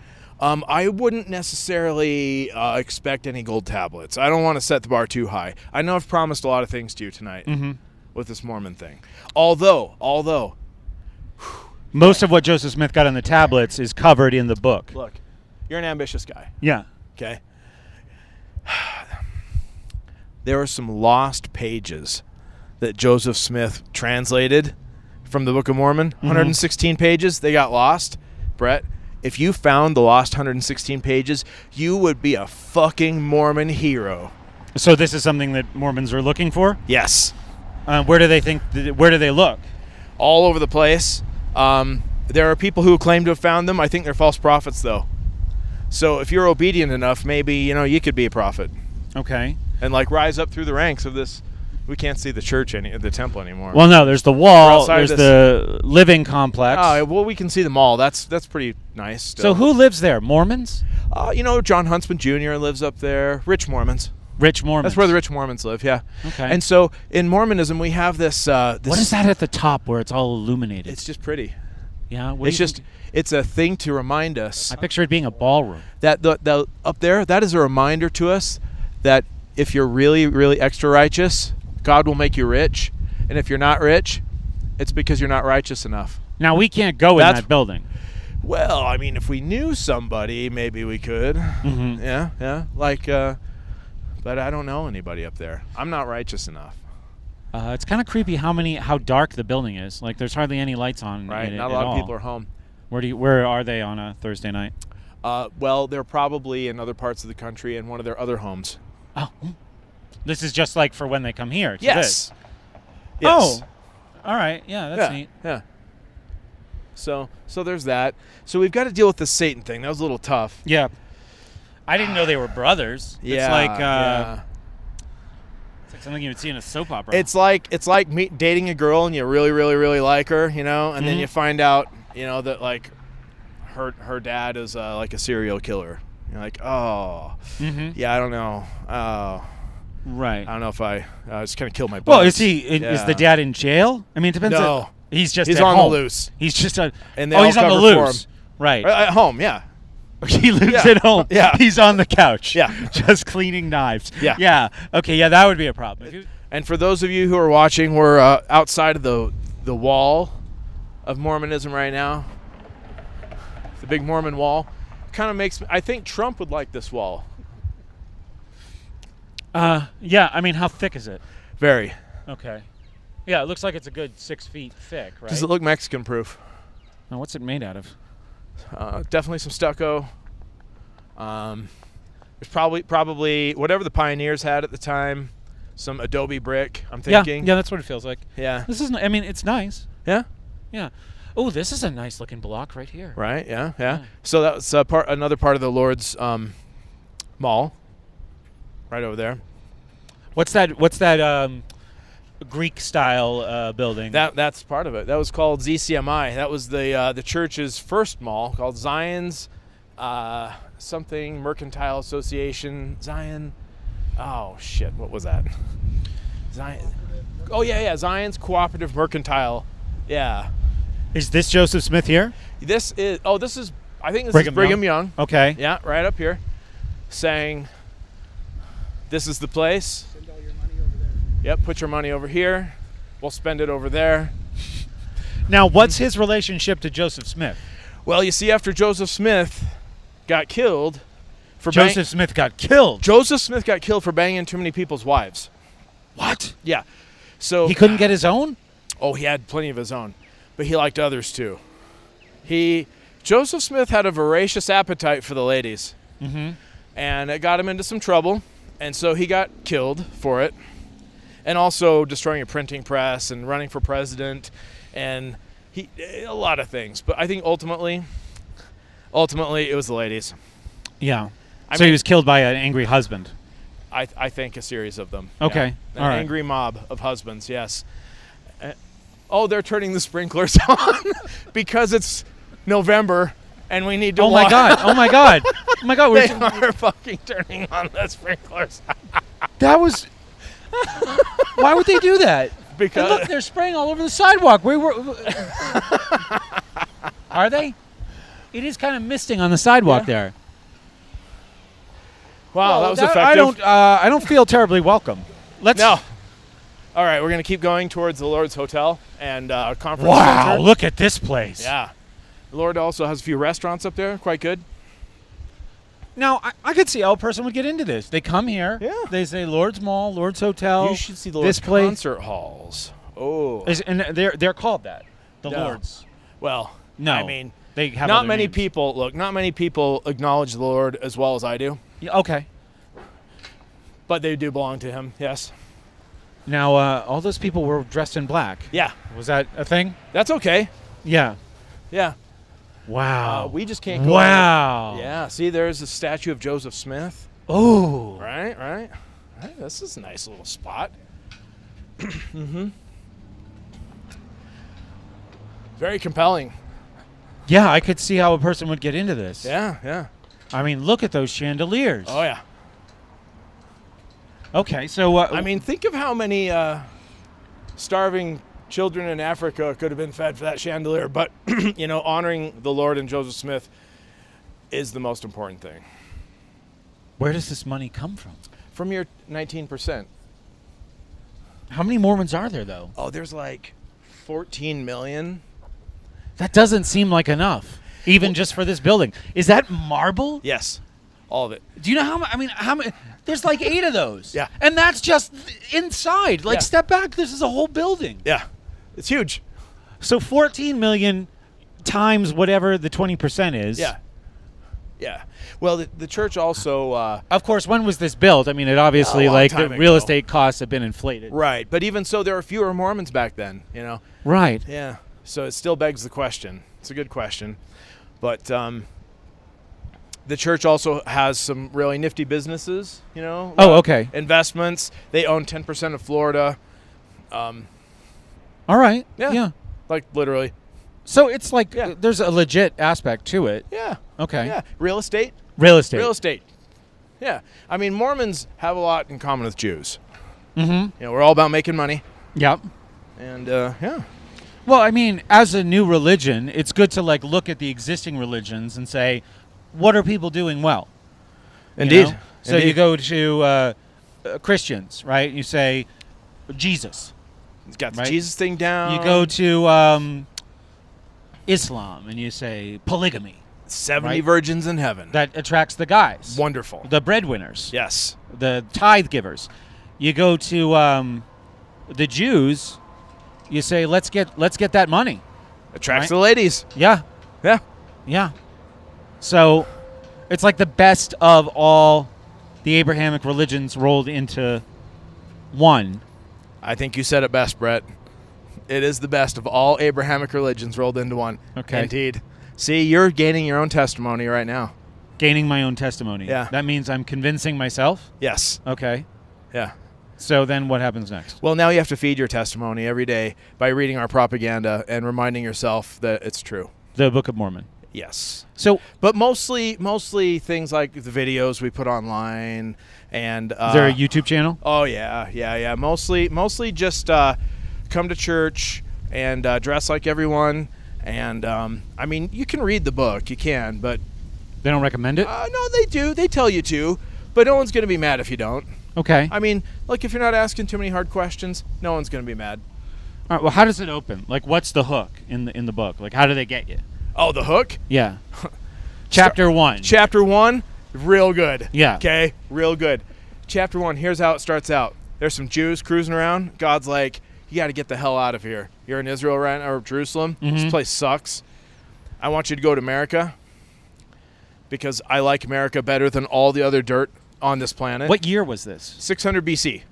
S1: I wouldn't necessarily expect any gold tablets. I don't want to set the bar too high. I know I've promised a lot of things to you tonight with this Mormon thing. Although
S2: most of what Joseph Smith got on the tablets is covered in the book.
S1: Look, you're an ambitious guy.
S2: Yeah.
S1: Okay. There are some lost pages that Joseph Smith translated from the Book of Mormon. 116 pages, they got lost. Brett, if you found the lost 116 pages, you would be a fucking Mormon hero.
S2: So this is something that Mormons are looking for?
S1: Yes.
S2: Where do they look?
S1: All over the place. There are people who claim to have found them. I think they're false prophets, though. So if you're obedient enough, maybe, you could be a prophet.
S2: Okay.
S1: And like rise up through the ranks of this. We can't see the church, the temple anymore.
S2: Well, no, there's the wall. There's the living complex.
S1: Oh, well, we can see them all. That's pretty nice. Still.
S2: So who lives there? Mormons?
S1: John Huntsman Jr. lives up there. Rich Mormons.
S2: Rich Mormons.
S1: That's where the rich Mormons live. Yeah.
S2: Okay.
S1: And so in Mormonism, we have this. What
S2: is that at the top where it's all illuminated?
S1: It's just pretty.
S2: Yeah.
S1: It's a thing to remind us.
S2: I picture it being a ballroom.
S1: That the up there, that is a reminder to us that if you're really, really extra righteous, God will make you rich, and if you're not rich, it's because you're not righteous enough.
S2: Now, we can't go in that building.
S1: Well, I mean, if we knew somebody, maybe we could. Yeah. But I don't know anybody up there. I'm not righteous enough.
S2: It's kind of creepy how dark the building is. Like, there's hardly any lights on.
S1: Right, not a lot of people are home.
S2: Where are they on a Thursday night?
S1: Well, they're probably in other parts of the country in one of their other homes.
S2: Oh. This is just like for when they come here.
S1: Yes.
S2: Oh. All right. Yeah, that's neat.
S1: Yeah. So there's that. So we've got to deal with the Satan thing. That was a little tough.
S2: Yeah. I didn't know they were brothers.
S1: Yeah.
S2: It's like it's like something you would see in a soap opera.
S1: It's like dating a girl and you really, really, really like her, and then you find out, that like her dad is like a serial killer. You're like, oh, yeah, I don't know. Oh.
S2: Right.
S1: I don't know if I just kind of killed my butt.
S2: Well, is the dad in jail? I mean, it depends.
S1: No.
S2: He's
S1: on
S2: home.
S1: the loose.
S2: He's just on.
S1: And
S2: he's on the loose. Right.
S1: At home, yeah.
S2: He lives at home.
S1: Yeah.
S2: He's on the couch.
S1: Yeah.
S2: Just cleaning knives.
S1: Yeah.
S2: Yeah. Okay. Yeah, that would be a problem.
S1: And for those of you who are watching, we're outside of the wall of Mormonism right now. The big Mormon wall. Kind of makes me. I think Trump would like this wall.
S2: Yeah. I mean, how thick is it?
S1: Very.
S2: Okay. Yeah, it looks like it's a good 6 feet thick, right?
S1: Does it look Mexican-proof?
S2: Now, what's it made out of?
S1: Definitely some stucco. There's probably whatever the pioneers had at the time. Some adobe brick, I'm thinking.
S2: Yeah, that's what it feels like.
S1: Yeah.
S2: This is. I mean, it's nice.
S1: Yeah.
S2: Yeah. Oh, this is a nice looking block right here.
S1: Right. Yeah. So that's another part of the Lord's mall. Right over there.
S2: What's that? Greek style building.
S1: That's part of it. That was called ZCMI. That was the church's first mall, called Zion's something Mercantile Association. Zion. Oh shit! What was that? Zion. Oh yeah. Zion's Cooperative Mercantile. Yeah.
S2: Is this Joseph Smith here?
S1: This is. Oh, this is. I think this is Brigham Young.
S2: Okay.
S1: Yeah, right up here, saying, "This is the place." Yep, put your money over here. We'll spend it over there.
S2: Now, what's his relationship to Joseph Smith?
S1: Well, you see, after Joseph Smith got killed for
S2: Joseph Smith got killed
S1: for banging too many people's wives.
S2: What?
S1: Yeah. So
S2: he couldn't get his own?
S1: Oh, he had plenty of his own, but he liked others too. Joseph Smith had a voracious appetite for the ladies, and it got him into some trouble, and so he got killed for it. And also destroying a printing press and running for president, and a lot of things. But I think ultimately it was the ladies.
S2: Yeah. So he was killed by an angry husband.
S1: I think a series of them.
S2: Okay.
S1: Yeah. An angry mob of husbands. Yes. They're turning the sprinklers on because it's November and we need to.
S2: Oh my God! Oh my God! Oh my God!
S1: They are fucking turning on the sprinklers.
S2: That was. Why would they do that?
S1: Because
S2: And look, they're spraying all over the sidewalk. Are they? It is kind of misting on the sidewalk there.
S1: Wow, that was effective.
S2: I don't feel terribly welcome. Let's.
S1: No. All right, we're going to keep going towards the Lord's Hotel and conference
S2: Wow,
S1: center.
S2: look at this place.
S1: Yeah. The Lord also has a few restaurants up there, quite good.
S2: Now, I could see how a person would get into this. They come here.
S1: Yeah.
S2: They say Lord's Mall, Lord's Hotel.
S1: You should see the
S2: this
S1: Lord's
S2: place.
S1: concert halls. Oh.
S2: And they're called that. The
S1: No.
S2: Lord's.
S1: Well,
S2: No.
S1: I mean,
S2: They have
S1: not
S2: other
S1: many
S2: names.
S1: people, look, not many people acknowledge the Lord as well as I do,
S2: Yeah, okay.
S1: but they do belong to him, yes.
S2: Now, all those people were dressed in black.
S1: Yeah,
S2: Was that a thing?
S1: that's okay.
S2: Yeah.
S1: Yeah.
S2: Wow.
S1: We just can't go.
S2: Wow.
S1: Yeah, see, there's a statue of Joseph Smith.
S2: Oh.
S1: Right. This is a nice little spot. Mm-hmm. Very compelling.
S2: Yeah, I could see how a person would get into this.
S1: Yeah.
S2: I mean, look at those chandeliers.
S1: Oh, yeah.
S2: Okay, so
S1: I mean, think of how many starving children in Africa could have been fed for that chandelier. But, honoring the Lord and Joseph Smith is the most important thing.
S2: where does this money come from?
S1: From your 19%.
S2: How many Mormons are there, though?
S1: Oh, there's like 14 million.
S2: That doesn't seem like enough, even just for this building. Is that marble?
S1: Yes, all of it.
S2: Do you know how many? I mean, how many? There's like 8 of those.
S1: Yeah.
S2: And that's just inside. Like,
S1: Yeah.
S2: step back. This is a whole building.
S1: Yeah, it's huge.
S2: So 14 million times whatever the 20% is.
S1: Yeah. Well, the church also...
S2: Of course, when was this built? I mean, it obviously,
S1: A long
S2: like, the
S1: time
S2: real
S1: ago.
S2: estate costs have been inflated.
S1: right, but even so, there are fewer Mormons back then,
S2: Right.
S1: Yeah, so it still begs the question. It's a good question. But the church also has some really nifty businesses,
S2: Oh, okay.
S1: investments. They own 10% of Florida.
S2: All right.
S1: Yeah.
S2: Yeah.
S1: Like, literally.
S2: So it's like
S1: Yeah.
S2: there's a legit aspect to it.
S1: Yeah.
S2: Okay.
S1: Yeah. Real estate.
S2: Real estate.
S1: Real estate. Yeah. I mean, Mormons have a lot in common with Jews.
S2: Mm-hmm.
S1: We're all about making money.
S2: Yep.
S1: And, yeah.
S2: Well, I mean, as a new religion, it's good to like look at the existing religions and say, what are people doing well? You
S1: Indeed.
S2: know? So you go to Christians, right? You say Jesus.
S1: It's got the
S2: Right.
S1: Jesus thing down.
S2: You go to Islam and you say polygamy.
S1: 70
S2: right?
S1: virgins in heaven.
S2: That attracts the guys,
S1: Wonderful.
S2: the breadwinners,
S1: Yes.
S2: the tithe givers. You go to the Jews. You say let's get that money.
S1: Attracts
S2: Right.
S1: the ladies.
S2: Yeah.
S1: Yeah.
S2: Yeah. So it's like the best of all the Abrahamic religions rolled into one.
S1: I think you said it best, Brett. It is the best of all Abrahamic religions rolled into one.
S2: Okay.
S1: Indeed. See, you're gaining your own testimony right now.
S2: Gaining my own testimony.
S1: Yeah.
S2: That means I'm convincing myself?
S1: Yes.
S2: Okay.
S1: Yeah.
S2: So then what happens next?
S1: Well, now you have to feed your testimony every day by reading our propaganda and reminding yourself that it's true.
S2: The Book of Mormon.
S1: Yes.
S2: So
S1: But mostly things like the videos we put online and
S2: is there a YouTube channel?
S1: Oh yeah. Mostly just come to church and dress like everyone. And I mean, you can read the book, you can, but
S2: They don't recommend it?
S1: no, they do. They tell you to, but no one's going to be mad if you don't.
S2: Okay.
S1: I mean, like if you're not asking too many hard questions, no one's going to be mad.
S2: All right, well, how does it open? Like, what's the hook in the book? Like, how do they get you?
S1: Oh, the hook?
S2: Yeah. Chapter 1.
S1: Chapter 1, real good.
S2: Yeah.
S1: Okay, real good. Chapter 1, here's how it starts out. There's some Jews cruising around. God's like, you got to get the hell out of here. You're in Israel right now, or Jerusalem. This place sucks. I want you to go to America because I like America better than all the other dirt on this planet.
S2: What year was this?
S1: 600 BC.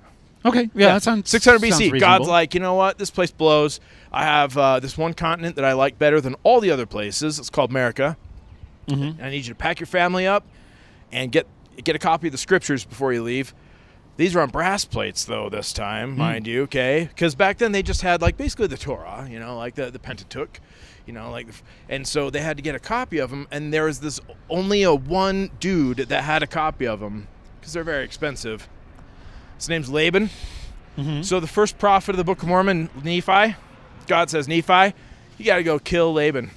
S2: Okay. Yeah, that sounds
S1: 600
S2: sounds
S1: BC.
S2: reasonable.
S1: God's like, you know what? This place blows. I have this one continent that I like better than all the other places. It's called America.
S2: Mhm.
S1: I need you to pack your family up and get a copy of the scriptures before you leave. These are on brass plates, though, this time, mind you, okay? Because back then they just had, like, basically the Torah, like the Pentateuch, and so they had to get a copy of them, and there was only one dude that had a copy of them because they're very expensive. His name's Laban.
S2: Mm-hmm.
S1: So the first prophet of the Book of Mormon, Nephi, God says, Nephi, you got to go kill Laban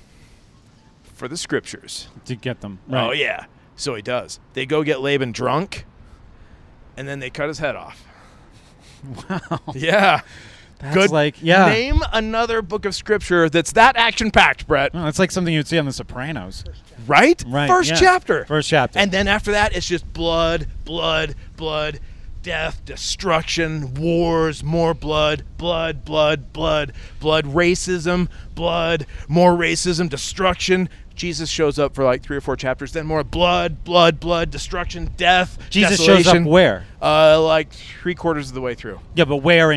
S1: for the scriptures.
S2: To get them.
S1: Right. Oh, yeah. So he does. They go get Laban drunk, and then they cut his head off.
S2: Wow.
S1: Yeah.
S2: That's
S1: Good. Name another book of scripture that's that action-packed, Brett.
S2: Oh, it's like something you'd see on The Sopranos.
S1: Right?
S2: Right.
S1: First chapter.
S2: First chapter.
S1: And then after that, it's just blood, blood, blood, death, destruction, wars, more blood, blood, blood, blood, blood, racism, blood, more racism, destruction. Jesus shows up for like 3 or 4 chapters, then more blood, blood, blood, destruction, death,
S2: Jesus
S1: desolation.
S2: shows up where?
S1: Like 3/4 of the way through.
S2: Yeah, but where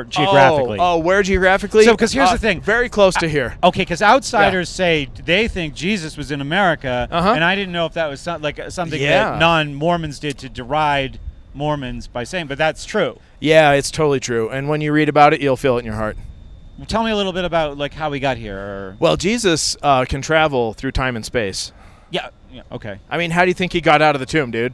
S2: geographically?
S1: Oh, where geographically?
S2: So, because here's the thing.
S1: Very close to here.
S2: Okay, because outsiders say they think Jesus was in America,
S1: Uh-huh.
S2: and I didn't know if that was something that non-Mormons did to deride Mormons by saying, but that's true.
S1: Yeah, it's totally true. And when you read about it, you'll feel it in your heart.
S2: Tell me a little bit about like how we got here. Or...
S1: Well, Jesus can travel through time and space.
S2: Yeah. Okay.
S1: I mean, how do you think he got out of the tomb, dude?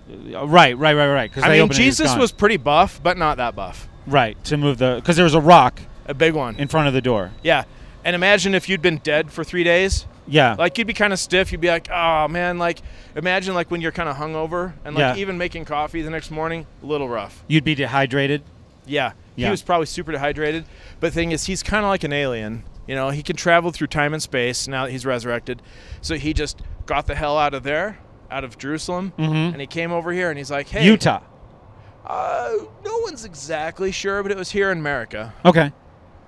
S2: Right. I mean,
S1: Jesus was pretty buff, but not that buff.
S2: Right, to move because there was a rock.
S1: A big one.
S2: In front of the door.
S1: Yeah. And imagine if you'd been dead for 3 days.
S2: Yeah.
S1: Like, you'd be kind of stiff. You'd be like, oh, man, like, imagine, like, when you're kind of hungover and, like, even making coffee the next morning, a little rough.
S2: You'd be dehydrated?
S1: Yeah. He was probably super dehydrated. But the thing is, he's kind of like an alien. You know, he can travel through time and space now that he's resurrected. So he just got the hell out of there, out of Jerusalem, and he came over here, and he's like, hey.
S2: Utah.
S1: No one's exactly sure, but it was here in America.
S2: Okay.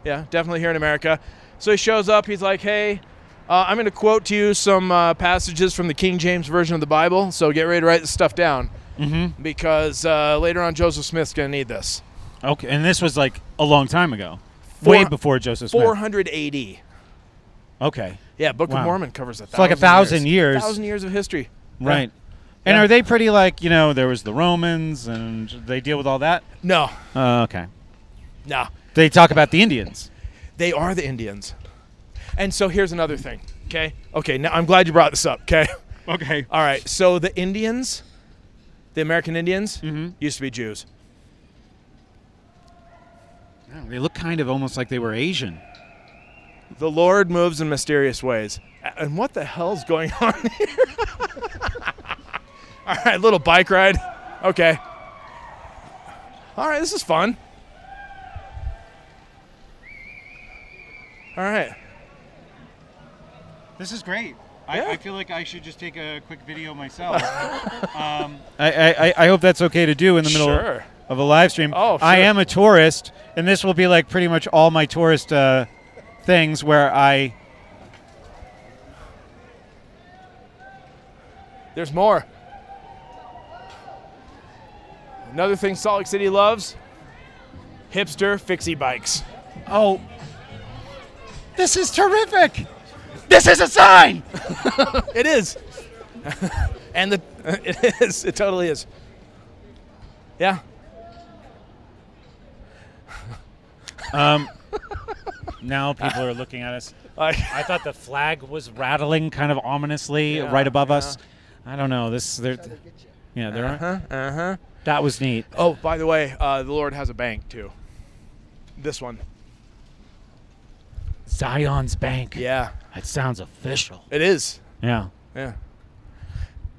S1: Yeah, definitely here in America. So he shows up. He's like, hey, I'm going to quote to you some passages from the King James Version of the Bible, so get ready to write this stuff down.
S2: Mm-hmm.
S1: Because later on, Joseph Smith's going to need this.
S2: Okay, and this was like a long time ago. Way before Joseph Smith.
S1: 400 AD.
S2: Okay.
S1: Yeah, Book of Mormon covers 1,000
S2: It's like 1,000 years.
S1: 1,000 years of history.
S2: Right. And are they pretty like, there was the Romans and they deal with all that?
S1: No.
S2: Okay.
S1: No.
S2: They talk about the Indians.
S1: They are the Indians. And so here's another thing, okay? Okay, now I'm glad you brought this up, okay?
S2: Okay.
S1: All right, so the Indians, the American Indians, used to be Jews.
S2: They look kind of almost like they were Asian.
S1: The Lord moves in mysterious ways. And what the hell's going on here? All right, little bike ride. Okay. All right, this is fun. All right.
S2: This is great.
S1: Yeah.
S2: I feel like I should just take a quick video myself. I hope that's okay to do in the middle of a live stream.
S1: Oh, sure.
S2: I am a tourist, and this will be like pretty much all my tourist things where I...
S1: There's more. Another thing Salt Lake City loves, hipster fixie bikes.
S2: Oh, this is terrific. This is a sign.
S1: It is. And it is. It totally is. Yeah.
S2: Now people are looking at us.
S1: I
S2: thought the flag was rattling kind of ominously right above us. I don't know. That was neat.
S1: Oh, by the way, the Lord has a bank too. This one.
S2: Zion's Bank.
S1: Yeah.
S2: That sounds official.
S1: It is.
S2: Yeah.
S1: Yeah.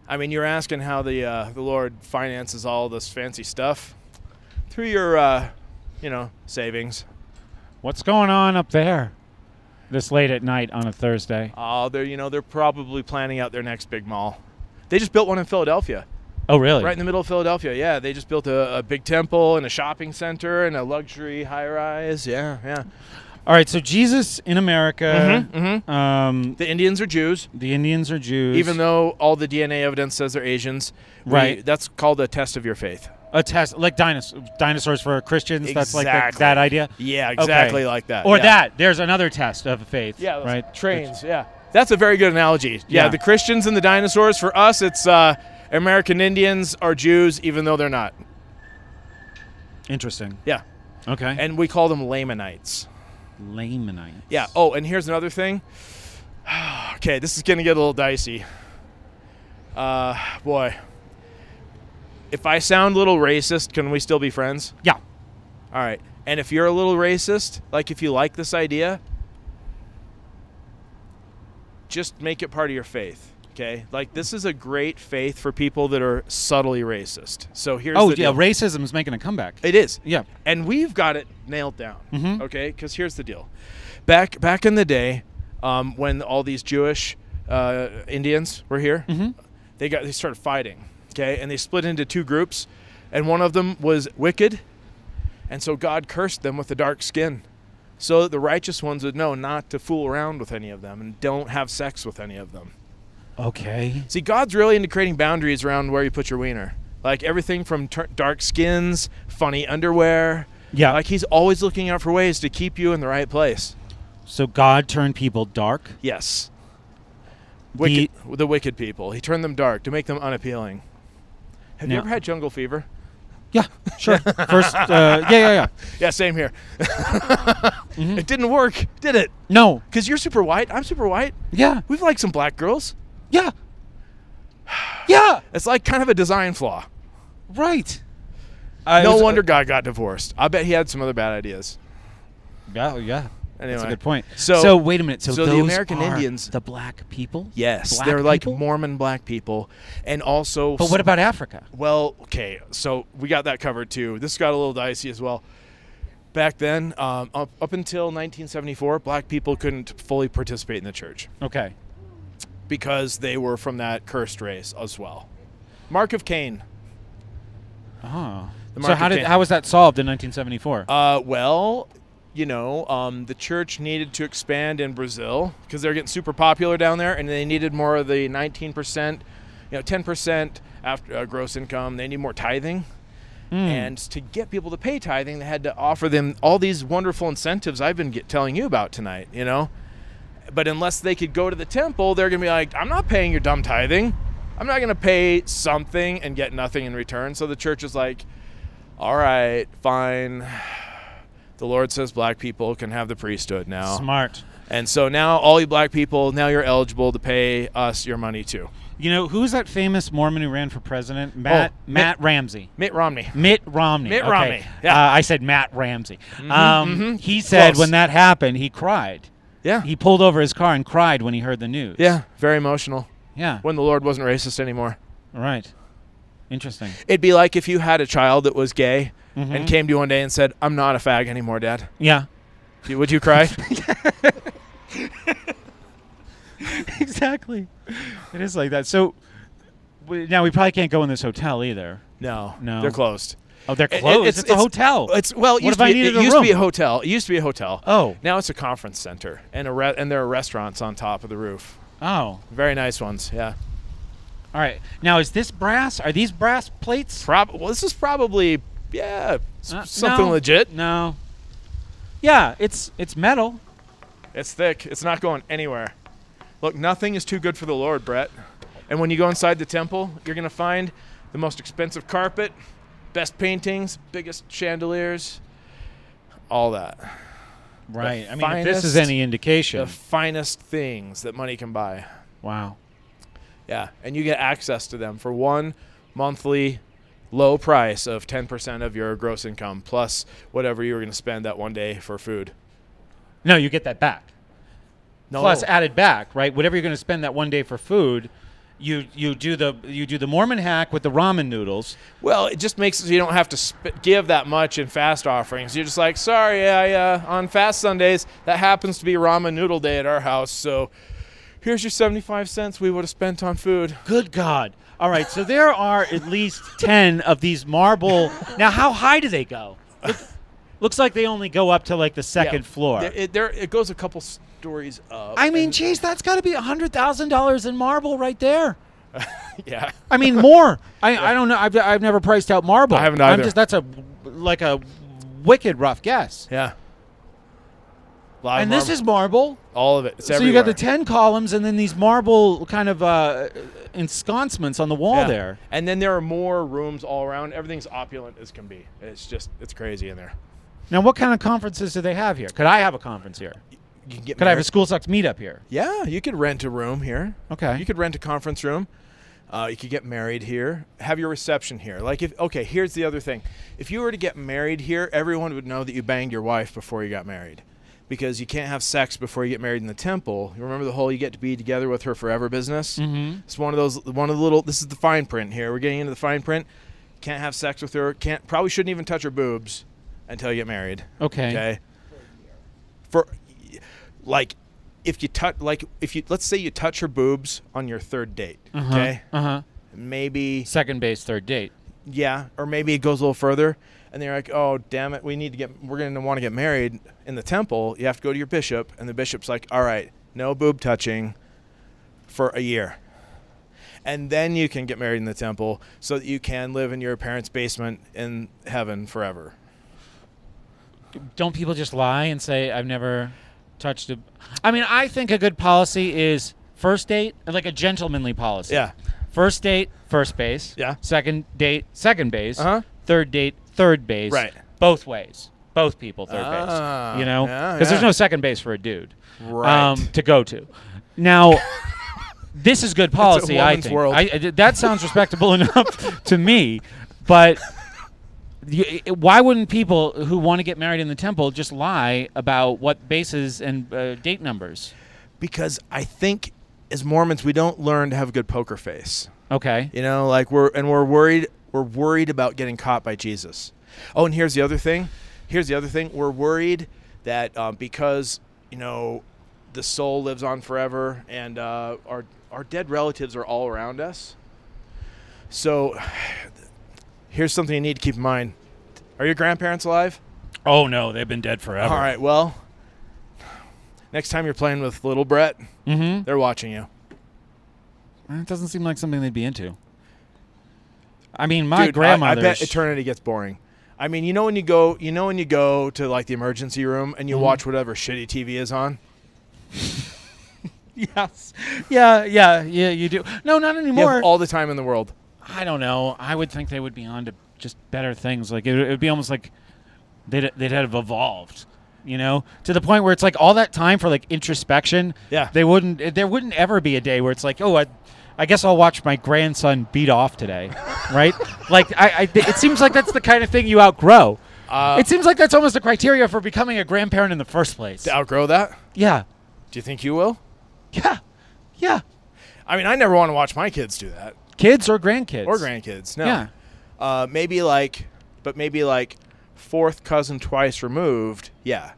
S1: I mean, you're asking how the Lord finances all this fancy stuff through your, savings.
S2: What's going on up there this late at night on a Thursday?
S1: Oh, they're probably planning out their next big mall. They just built one in Philadelphia.
S2: Oh, really?
S1: Right in the middle of Philadelphia. Yeah, they just built a big temple and a shopping center and a luxury high-rise. Yeah.
S2: All right, so Jesus in America.
S1: The Indians are Jews.
S2: The Indians are Jews.
S1: Even though all the DNA evidence says they're Asians.
S2: Right.
S1: That's called a test of your faith.
S2: A test, like dinosaurs for Christians.
S1: Exactly.
S2: That's like that idea?
S1: Yeah, exactly like that.
S2: Or that. There's another test of faith.
S1: Yeah,
S2: right?
S1: Trains, yeah. That's a very good analogy. Yeah, the Christians and the dinosaurs. For us, it's American Indians are Jews, even though they're not.
S2: Interesting.
S1: Yeah.
S2: Okay.
S1: And we call them Lamanites.
S2: Lamanites.
S1: Yeah. Oh, and here's another thing. Okay, this is going to get a little dicey. Boy. if I sound a little racist, can we still be friends?
S2: Yeah.
S1: All right. And if you're a little racist, like if you like this idea, just make it part of your faith. Okay? Like, this is a great faith for people that are subtly racist. So here's the deal.
S2: Racism is making a comeback.
S1: It is.
S2: Yeah.
S1: And we've got it nailed down.
S2: Mhm.
S1: Okay? Because here's the deal. Back in the day, when all these Jewish Indians were here, they started fighting. Okay? And they split into two groups, and one of them was wicked, and so God cursed them with the dark skin, so that the righteous ones would know not to fool around with any of them and don't have sex with any of them.
S2: Okay.
S1: See, God's really into creating boundaries around where you put your wiener. Like everything from dark skins, funny underwear.
S2: Yeah.
S1: Like he's always looking out for ways to keep you in the right place.
S2: So God turned people dark?
S1: Yes. The wicked people. He turned them dark to make them unappealing. Have you ever had jungle fever?
S2: Yeah, sure. First, yeah.
S1: Yeah, same here. It didn't work, did it?
S2: No.
S1: Because you're super white. I'm super white.
S2: Yeah.
S1: We've liked some black girls.
S2: Yeah. Yeah.
S1: It's like kind of a design flaw.
S2: Right.
S1: No wonder God got divorced. I bet he had some other bad ideas.
S2: Yeah.
S1: Anyway.
S2: That's a good point.
S1: So
S2: wait a minute. So
S1: the
S2: those
S1: American
S2: are
S1: Indians,
S2: the black people?
S1: yes,
S2: Black
S1: they're like
S2: people?
S1: Mormon black people, and also.
S2: But what about Africa?
S1: Well, okay, so we got that covered too. This got a little dicey as well. Back then, up until 1974, black people couldn't fully participate in the church
S2: Okay.
S1: because they were from that cursed race as well. Mark of Cain.
S2: Oh.
S1: The
S2: So
S1: Mark of Cain.
S2: how was that solved in 1974?
S1: Well, the church needed to expand in Brazil because they're getting super popular down there, and they needed more of the 19%, 10% after gross income. They need more tithing. And to get people to pay tithing, they had to offer them all these wonderful incentives I've been telling you about tonight, But unless they could go to the temple, they're going to be like, I'm not paying your dumb tithing. I'm not going to pay something and get nothing in return. So the church is like, all right, fine. The Lord says black people can have the priesthood now.
S2: Smart.
S1: And so now all you black people, now you're eligible to pay us your money too.
S2: Who's that famous Mormon who ran for president? Matt Ramsey.
S1: Mitt Romney.
S2: Mitt Romney.
S1: Mitt
S2: okay.
S1: Romney. Yeah.
S2: I said Matt Ramsey. He said
S1: Close.
S2: when that happened, he cried.
S1: Yeah.
S2: He pulled over his car and cried when he heard the news.
S1: Yeah, very emotional.
S2: Yeah.
S1: When the Lord wasn't racist anymore.
S2: Right. Interesting.
S1: It'd be like if you had a child that was gay and came to you one day and said, I'm not a fag anymore, Dad.
S2: Yeah.
S1: Would you cry?
S2: Exactly. It is like that. So now we probably can't go in this hotel either.
S1: No.
S2: No.
S1: They're closed.
S2: Oh, they're closed. It's a hotel.
S1: It
S2: What
S1: used
S2: if I
S1: to be,
S2: needed
S1: it
S2: a
S1: used
S2: room?
S1: to be a hotel. It used to be a hotel.
S2: Oh.
S1: Now it's a conference center and there are restaurants on top of the roof.
S2: Oh.
S1: Very nice ones. Yeah.
S2: All right. Now, is this brass? Are these brass plates?
S1: Well, this is probably something
S2: no.
S1: legit.
S2: No. Yeah, it's metal.
S1: It's thick. It's not going anywhere. Look, nothing is too good for the Lord, Brett. And when you go inside the temple, you're going to find the most expensive carpet, best paintings, biggest chandeliers, all that.
S2: Right.
S1: The
S2: I mean, if this
S1: finest-
S2: is any indication.
S1: The finest things that money can buy.
S2: Wow.
S1: Yeah, and you get access to them for one monthly low price of 10% of your gross income plus whatever you were going to spend that one day for food.
S2: No, you get that back.
S1: No.
S2: Plus added back, right? Whatever you're going to spend that one day for food, you do the Mormon hack with the ramen noodles.
S1: Well, it just makes it so you don't have to give that much in fast offerings. You're just like, sorry, on fast Sundays, that happens to be ramen noodle day at our house, so here's your 75 cents we would have spent on food.
S2: Good God. All right, so there are at least 10 of these marble. Now, how high do they go? Looks like they only go up to like the second floor.
S1: It goes a couple stories up.
S2: I mean, geez, that's got to be $100,000 in marble right there.
S1: Yeah.
S2: I mean, more. I don't know. I've never priced out marble.
S1: I haven't either.
S2: That's a wicked rough guess.
S1: Yeah.
S2: And this is marble.
S1: All of it. It's
S2: so
S1: everywhere.
S2: you got the 10 columns and then these marble kind of ensconcements on the wall there.
S1: And then there are more rooms all around. Everything's opulent as can be. It's crazy in there.
S2: Now, what kind of conferences do they have here? Could I have a conference here?
S1: You can get
S2: Could I have a School Sucks meetup here?
S1: Yeah, you could rent a room here.
S2: Okay.
S1: You could rent a conference room. You could get married here, have your reception here. Like, here's the other thing. If you were to get married here, everyone would know that you banged your wife before you got married, because you can't have sex before you get married in the temple. You remember the whole you get to be together with her forever business? Mm-hmm. It's one of the little, this is the fine print here. We're getting into the fine print. Can't have sex with her. Probably shouldn't even touch her boobs until you get married.
S2: Okay.
S1: Let's say you touch her boobs on your third date, okay? Maybe
S2: second base, third date.
S1: Yeah, or maybe it goes a little further, and they're like, "Oh, damn it, we're going to want to get married in the temple." You have to go to your bishop, and the bishop's like, "All right, no boob touching for a year." And then you can get married in the temple so that you can live in your parents' basement in heaven forever.
S2: Don't people just lie and say, "I've never touched a..." I mean, I think a good policy is first date, like a gentlemanly policy.
S1: Yeah.
S2: First date, first base.
S1: Yeah.
S2: Second date, second base. Third date, third base.
S1: Right.
S2: Both ways. Both people, third base. You know? Because there's no second base for a dude to go to. Now, this is good policy, I think. World. That sounds respectable enough to me, but... why wouldn't people who want to get married in the temple just lie about what bases and date numbers?
S1: Because I think as Mormons we don't learn to have a good poker face.
S2: Okay.
S1: You know, like we're worried about getting caught by Jesus. Oh, and here's the other thing. We're worried that because, you know, the soul lives on forever and our dead relatives are all around us. So here's something you need to keep in mind. Are your grandparents alive?
S2: Oh, no. They've been dead forever.
S1: All right. Well, next time you're playing with little Brett, they're watching you.
S2: It doesn't seem like something they'd be into. I mean, my grandmother.
S1: I bet eternity gets boring. I mean, you know when you go to like the emergency room and you watch whatever shitty TV is on?
S2: Yes. Yeah, you do. No, not anymore.
S1: You have all the time in the world.
S2: I don't know. I would think they would be on to just better things. Like it would be almost like they'd have evolved, you know, to the point where it's like all that time for like introspection.
S1: Yeah.
S2: There wouldn't ever be a day where it's like, oh, I guess I'll watch my grandson beat off today, right? Like it seems like that's the kind of thing you outgrow. It seems like that's almost the criteria for becoming a grandparent in the first place.
S1: To outgrow that?
S2: Yeah.
S1: Do you think you will?
S2: Yeah.
S1: I mean, I never want to watch my kids do that.
S2: Kids or grandkids?
S1: Or grandkids, no.
S2: Yeah.
S1: Maybe like fourth cousin twice removed, yeah.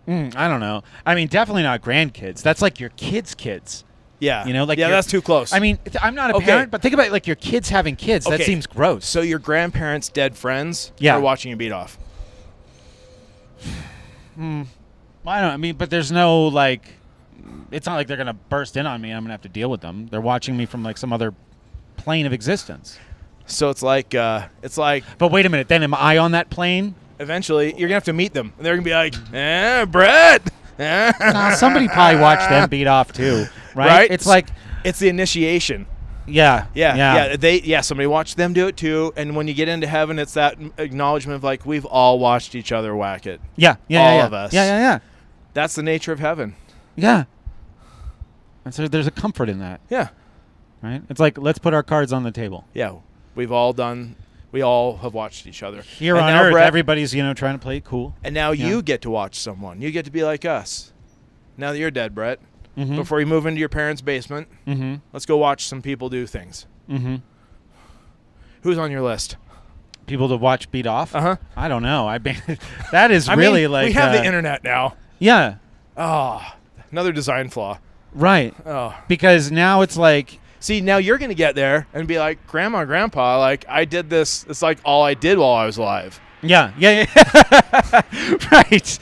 S2: I don't know. I mean, definitely not grandkids. That's like your kids.
S1: Yeah.
S2: You know, like
S1: that's too close.
S2: I mean, I'm not a parent, but think about like your kids having kids. That seems gross.
S1: So your grandparents' dead friends are watching you beat off.
S2: I mean, but there's no like, it's not like they're gonna burst in on me and I'm gonna have to deal with them. They're watching me from like some other plane of existence.
S1: So it's like.
S2: But wait a minute. Then am I on that plane?
S1: Eventually, you're gonna have to meet them, and they're gonna be like, Brett.
S2: Somebody probably watched them beat off too, right? It's like
S1: it's the initiation.
S2: Yeah.
S1: Somebody watched them do it too, and when you get into heaven, it's that acknowledgement of like we've all watched each other whack it. All of us.
S2: Yeah.
S1: That's the nature of heaven.
S2: Yeah. And so there's a comfort in that.
S1: Yeah.
S2: Right. It's like let's put our cards on the table.
S1: Yeah. We all have watched each other.
S2: Here on Earth, Brett, everybody's, trying to play it cool.
S1: And now you get to watch someone. You get to be like us. Now that you're dead, Brett, before you move into your parents' basement, let's go watch some people do things. Who's on your list?
S2: People to watch beat off? I don't know. That is really like...
S1: We have the internet now.
S2: Yeah.
S1: Oh, another design flaw.
S2: Right.
S1: Oh.
S2: Because now it's like...
S1: See, now you're going to get there and be like, Grandma, Grandpa, like, I did this. It's like all I did while I was alive.
S2: Yeah. Right. It's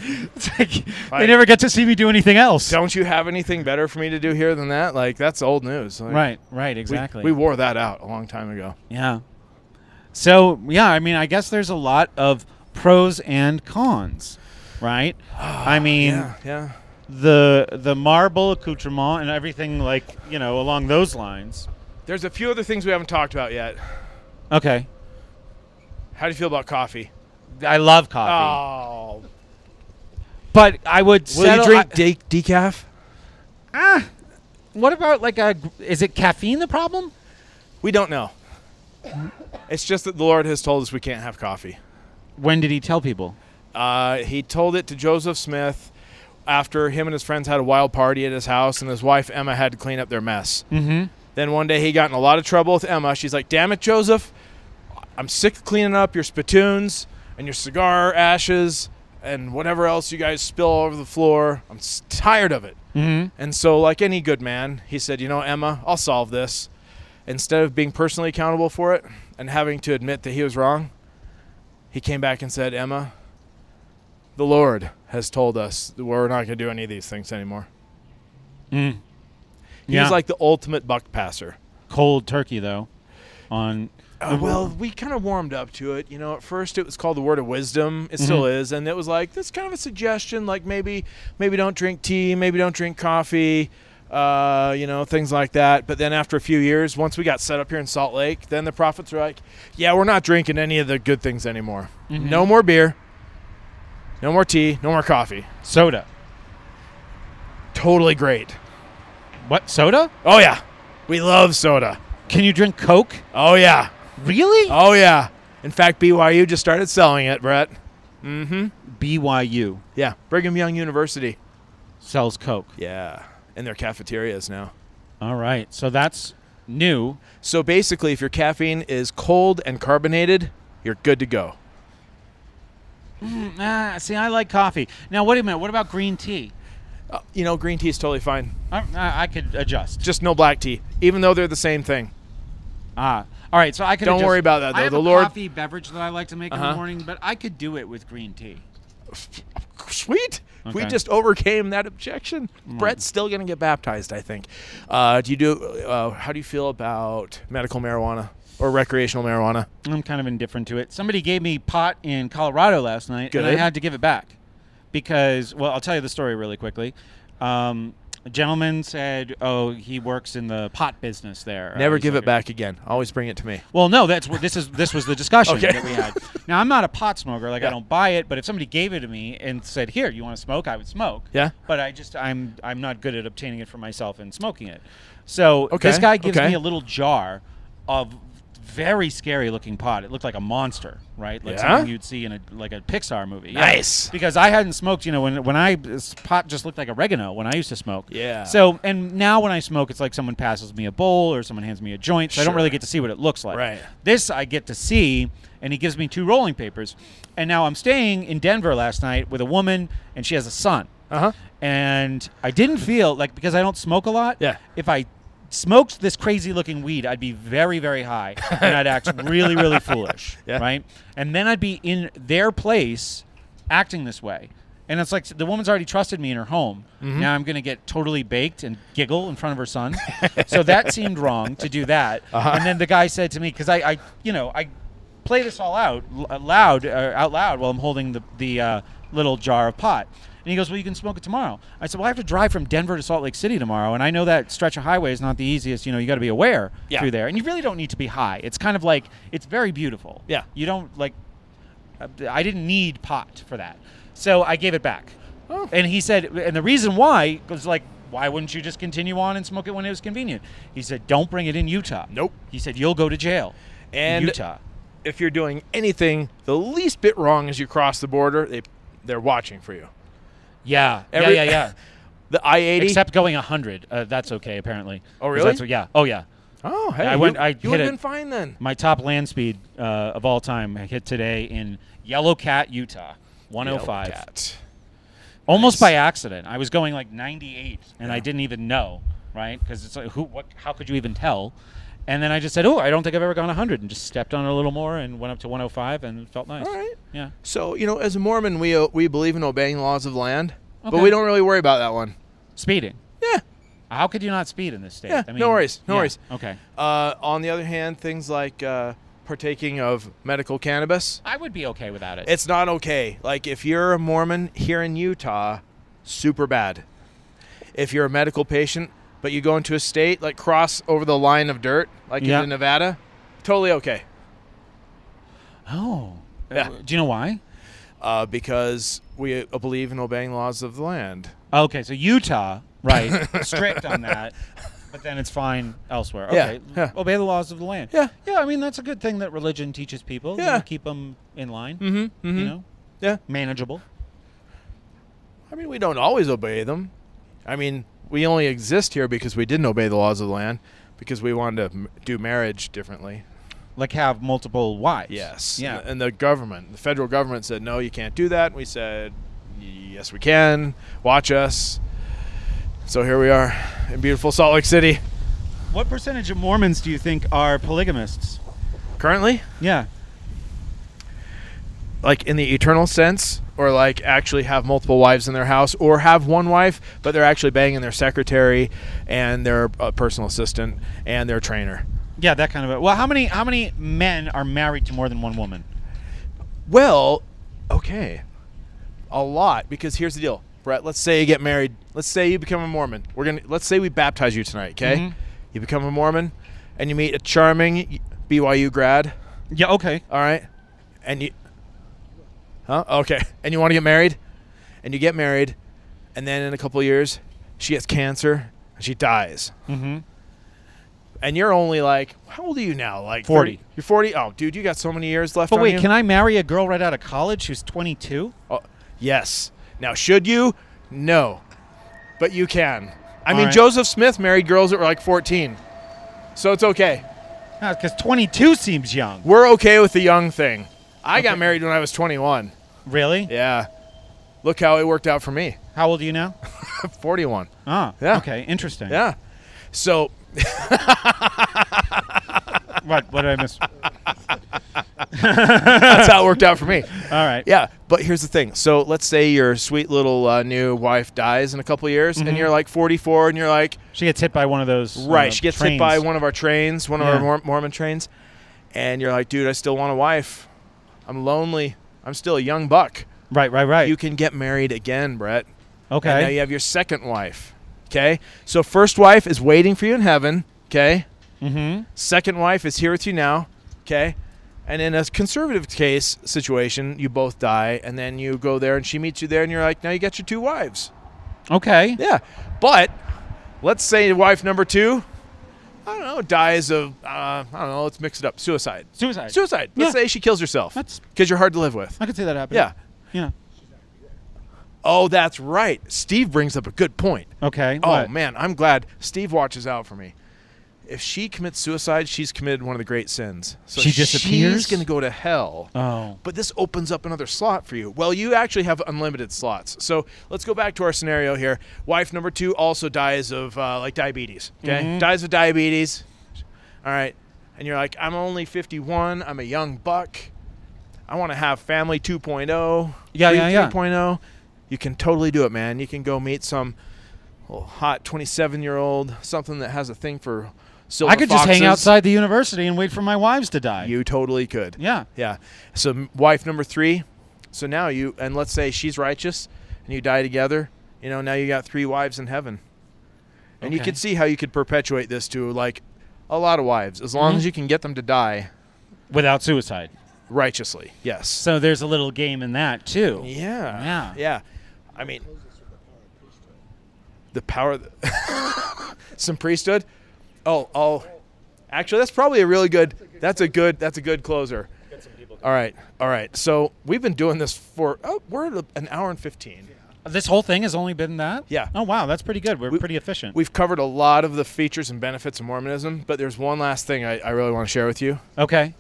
S2: like, they never get to see me do anything else.
S1: Don't you have anything better for me to do here than that? Like, that's old news. Like,
S2: right, exactly.
S1: We wore that out a long time ago.
S2: Yeah. So, I mean, I guess there's a lot of pros and cons, right? I mean...
S1: Yeah.
S2: The marble accoutrement and everything like, along those lines.
S1: There's a few other things we haven't talked about yet.
S2: Okay.
S1: How do you feel about coffee?
S2: I love coffee. Oh. But I would
S1: Will you drink decaf?
S2: What about like is it caffeine the problem?
S1: We don't know. It's just that the Lord has told us we can't have coffee.
S2: When did he tell people?
S1: He told it to Joseph Smith after him and his friends had a wild party at his house, and his wife Emma had to clean up their mess.
S2: Mm-hmm.
S1: Then one day he got in a lot of trouble with Emma. She's like, "Damn it, Joseph. I'm sick of cleaning up your spittoons and your cigar ashes and whatever else you guys spill all over the floor. I'm tired of it."
S2: Mm-hmm.
S1: And so, like any good man, he said, "You know, Emma, I'll solve this." Instead of being personally accountable for it and having to admit that he was wrong, he came back and said, "Emma, the Lord has told us that we're not going to do any of these things anymore."
S2: Mm.
S1: He was like the ultimate buck passer.
S2: Cold turkey, though. On
S1: well, we kind of warmed up to it. You know, at first it was called the Word of Wisdom. It still is. And it was like, this kind of a suggestion, like maybe don't drink tea, maybe don't drink coffee, you know, things like that. But then after a few years, once we got set up here in Salt Lake, then the prophets were like, yeah, we're not drinking any of the good things anymore.
S2: Mm-hmm.
S1: No more beer, no more tea, no more coffee.
S2: Soda.
S1: Totally great.
S2: What, soda?
S1: Oh, yeah. We love soda.
S2: Can you drink Coke?
S1: Oh, yeah.
S2: Really?
S1: Oh, yeah. In fact, BYU just started selling it, Brett. Mm-hmm.
S2: BYU.
S1: Yeah. Brigham Young University.
S2: Sells Coke.
S1: Yeah. In their cafeterias now.
S2: All right. So that's new.
S1: So basically, if your caffeine is cold and carbonated, you're good to go.
S2: See, I like coffee. Now, wait a minute. What about green tea?
S1: You know, green tea is totally fine.
S2: I could adjust.
S1: Just no black tea, even though they're the same thing.
S2: All right. So I could
S1: Don't
S2: adjust.
S1: worry about that, though.
S2: I have
S1: The
S2: a
S1: Lord...
S2: coffee beverage that I like to make in the morning, but I could do it with green tea.
S1: Sweet.
S2: Okay.
S1: We just overcame that objection. Brett's still going to get baptized, I think. How do you feel about medical marijuana or recreational marijuana?
S2: I'm kind of indifferent to it. Somebody gave me pot in Colorado last night,
S1: Good.
S2: and I had to give it back because, well, I'll tell you the story really quickly. A gentleman said, "Oh, he works in the pot business there."
S1: Never give it back again. Always bring it to me.
S2: Well, no, this was the discussion
S1: Okay.
S2: that we had. Now, I'm not a pot smoker, I don't buy it, but if somebody gave it to me and said, "Here, you want to smoke?" I would smoke.
S1: Yeah.
S2: But I'm not good at obtaining it for myself and smoking it. So this guy gives me a little jar of very scary looking pot. It looked like a monster, right? Like something you'd see in a Pixar movie.
S1: Nice.
S2: Yeah. Because I hadn't smoked, this pot just looked like oregano when I used to smoke.
S1: Yeah.
S2: So, and now when I smoke, it's like someone passes me a bowl or someone hands me a joint, so I don't really get to see what it looks like.
S1: Right.
S2: This I get to see, and he gives me 2 rolling papers. And now I'm staying in Denver last night with a woman, and she has a son.
S1: Uh-huh.
S2: And I didn't feel like, because I don't smoke a lot, if I smoked this crazy looking weed, I'd be very, very high, and I'd act really, really foolish, right? And then I'd be in their place acting this way. And it's like the woman's already trusted me in her home. Mm-hmm. Now I'm going to get totally baked and giggle in front of her son. So that seemed wrong to do that. And then the guy said to me, because I play this all out loud while I'm holding the little jar of pot. And he goes, "Well, you can smoke it tomorrow." I said, "Well, I have to drive from Denver to Salt Lake City tomorrow, and I know that stretch of highway is not the easiest. You got to be aware through there. And you really don't need to be high. It's kind of like, it's very beautiful.
S1: Yeah.
S2: You don't, I didn't need pot for that. So I gave it back. Oh. And he said, and the reason why was why wouldn't you just continue on and smoke it when it was convenient? He said, "Don't bring it in Utah."
S1: Nope.
S2: He said, "You'll go to jail in Utah."
S1: If you're doing anything the least bit wrong as you cross the border, they're watching for you.
S2: Yeah.
S1: The I-80?
S2: Except going 100. That's okay, apparently.
S1: Oh, really?
S2: Oh, yeah.
S1: Oh, hey.
S2: I
S1: you would
S2: hit
S1: have been fine then.
S2: My top land speed of all time I hit today in Yellow Cat, Utah, 105.
S1: Yellow Cat.
S2: Almost by accident. I was going 98, and I didn't even know, right? Because it's like, how could you even tell? And then I just said, "Oh, I don't think I've ever gone 100," and just stepped on it a little more and went up to 105, and it felt nice.
S1: All right.
S2: Yeah.
S1: So, as a Mormon, we believe in obeying the laws of the land, but we don't really worry about that one.
S2: Speeding.
S1: Yeah.
S2: How could you not speed in this state?
S1: Yeah, no worries. No worries.
S2: Okay.
S1: On the other hand, things like partaking of medical cannabis.
S2: I would be okay without it.
S1: It's not okay. Like, if you're a Mormon here in Utah, super bad. If you're a medical patient, but you go into a state, cross over the line of dirt, into Nevada, totally okay.
S2: Oh.
S1: Yeah.
S2: Do you know why?
S1: Because we believe in obeying laws of the land.
S2: Okay, so Utah, right, strict on that. But then it's fine elsewhere.
S1: Yeah,
S2: Okay.
S1: yeah.
S2: Obey the laws of the land.
S1: Yeah.
S2: Yeah, I mean, that's a good thing that religion teaches people.
S1: Yeah.
S2: Keep them in line.
S1: Mm-hmm.
S2: You know?
S1: Yeah.
S2: Manageable.
S1: I mean, we don't always obey them. I mean, we only exist here because we didn't obey the laws of the land, because we wanted to do marriage differently.
S2: Like have multiple wives.
S1: Yes.
S2: Yeah.
S1: And the government, the federal government said, no, you can't do that. And we said, yes, we can. Watch us. So here we are in beautiful Salt Lake City.
S2: What percentage of Mormons do you think are polygamists?
S1: Currently?
S2: Yeah.
S1: Like in the eternal sense, or like actually have multiple wives in their house, or have one wife, but they're actually banging their secretary and their personal assistant and their trainer.
S2: Yeah, that kind of it. Well, how many men are married to more than one woman?
S1: Well, okay. A lot, because here's the deal. Brett, let's say you get married. Let's say you become a Mormon. Let's say we baptize you tonight, okay?
S2: Mhm.
S1: You become a Mormon, and you meet a charming BYU grad.
S2: Yeah, okay.
S1: All right, and you, okay, and you want to get married, and you get married, and then in a couple of years, she gets cancer and she dies.
S2: Mm-hmm.
S1: And you're only like, how old are you now? Like
S2: 40.
S1: 30? You're 40. Oh, dude, you got so many years left.
S2: But
S1: on
S2: wait,
S1: you.
S2: can I marry a girl right out of college who's 22?
S1: Oh, yes. Now, should you? No. But you can. I mean,
S2: right.
S1: Joseph Smith married girls that were like 14. So it's okay.
S2: Because 22 seems young.
S1: We're okay with the young thing. I got married when I was 21.
S2: Really?
S1: Yeah. Look how it worked out for me.
S2: How old are you now?
S1: 41.
S2: Ah,
S1: Yeah.
S2: Okay, interesting.
S1: Yeah. So
S2: What did I miss?
S1: that's how it worked out for me.
S2: All right.
S1: Yeah, but here's the thing. So let's say your sweet little new wife dies in a couple of years, and you're like 44, and you're like,
S2: She gets hit by one of those
S1: right, she gets hit
S2: trains.
S1: by one of our trains, one of
S2: Yeah.
S1: our Mormon trains, and you're like, dude, I still want a wife. I'm lonely. I'm still a young buck.
S2: Right.
S1: You can get married again, Brett.
S2: Okay.
S1: And now you have your second wife. Okay? So first wife is waiting for you in heaven. Okay?
S2: Mm-hmm.
S1: Second wife is here with you now. Okay? And in a conservative case situation, you both die, and then you go there, and she meets you there, and you're like, now you got your two wives.
S2: Okay.
S1: Yeah. But let's say wife number 2, I don't know, dies of, I don't know, let's mix it up. Suicide.
S2: Suicide.
S1: Let's
S2: Yeah.
S1: say she kills herself.
S2: That's-
S1: Because you're hard to live with.
S2: I could see that happening.
S1: Yeah.
S2: Yeah.
S1: Oh, that's right. Steve brings up a good point.
S2: Okay.
S1: Oh,
S2: what?
S1: man, I'm glad Steve watches out for me. If she commits suicide, she's committed one of the great sins. So
S2: She disappears?
S1: She's going to go to hell.
S2: Oh.
S1: But this opens up another slot for you. Well, you actually have unlimited slots. So let's go back to our scenario here. Wife number 2 also dies of like diabetes. Okay,
S2: Mhm.
S1: dies of diabetes. All right, and you're like, I'm only 51. I'm a young buck. I want to have family 2.0.
S2: Yeah.
S1: 3.0. You can totally do it, man. You can go meet some hot 27-year-old, something that has a thing for silver
S2: I could just hang
S1: foxes.
S2: outside the university and wait for my wives to die.
S1: You totally could.
S2: Yeah.
S1: Yeah. So wife number 3. So now you, and let's say she's righteous and you die together, you know, now you got 3 wives in heaven. And you
S2: Okay.
S1: could see how you could perpetuate this to like a lot of wives, as long as you can get them to die
S2: Without suicide.
S1: righteously. Yes.
S2: So there's a little game in that too.
S1: Yeah.
S2: Yeah.
S1: Yeah. I mean, the power of some priesthood. Oh. Actually, that's probably a really good. That's a good closer. All right. So we've been doing this for we're at an hour and 15.
S2: This whole thing has only been that?
S1: Yeah.
S2: Oh, wow. That's pretty good. We're pretty efficient.
S1: We've covered a lot of the features and benefits of Mormonism, but there's one last thing I really want to share with you.
S2: Okay.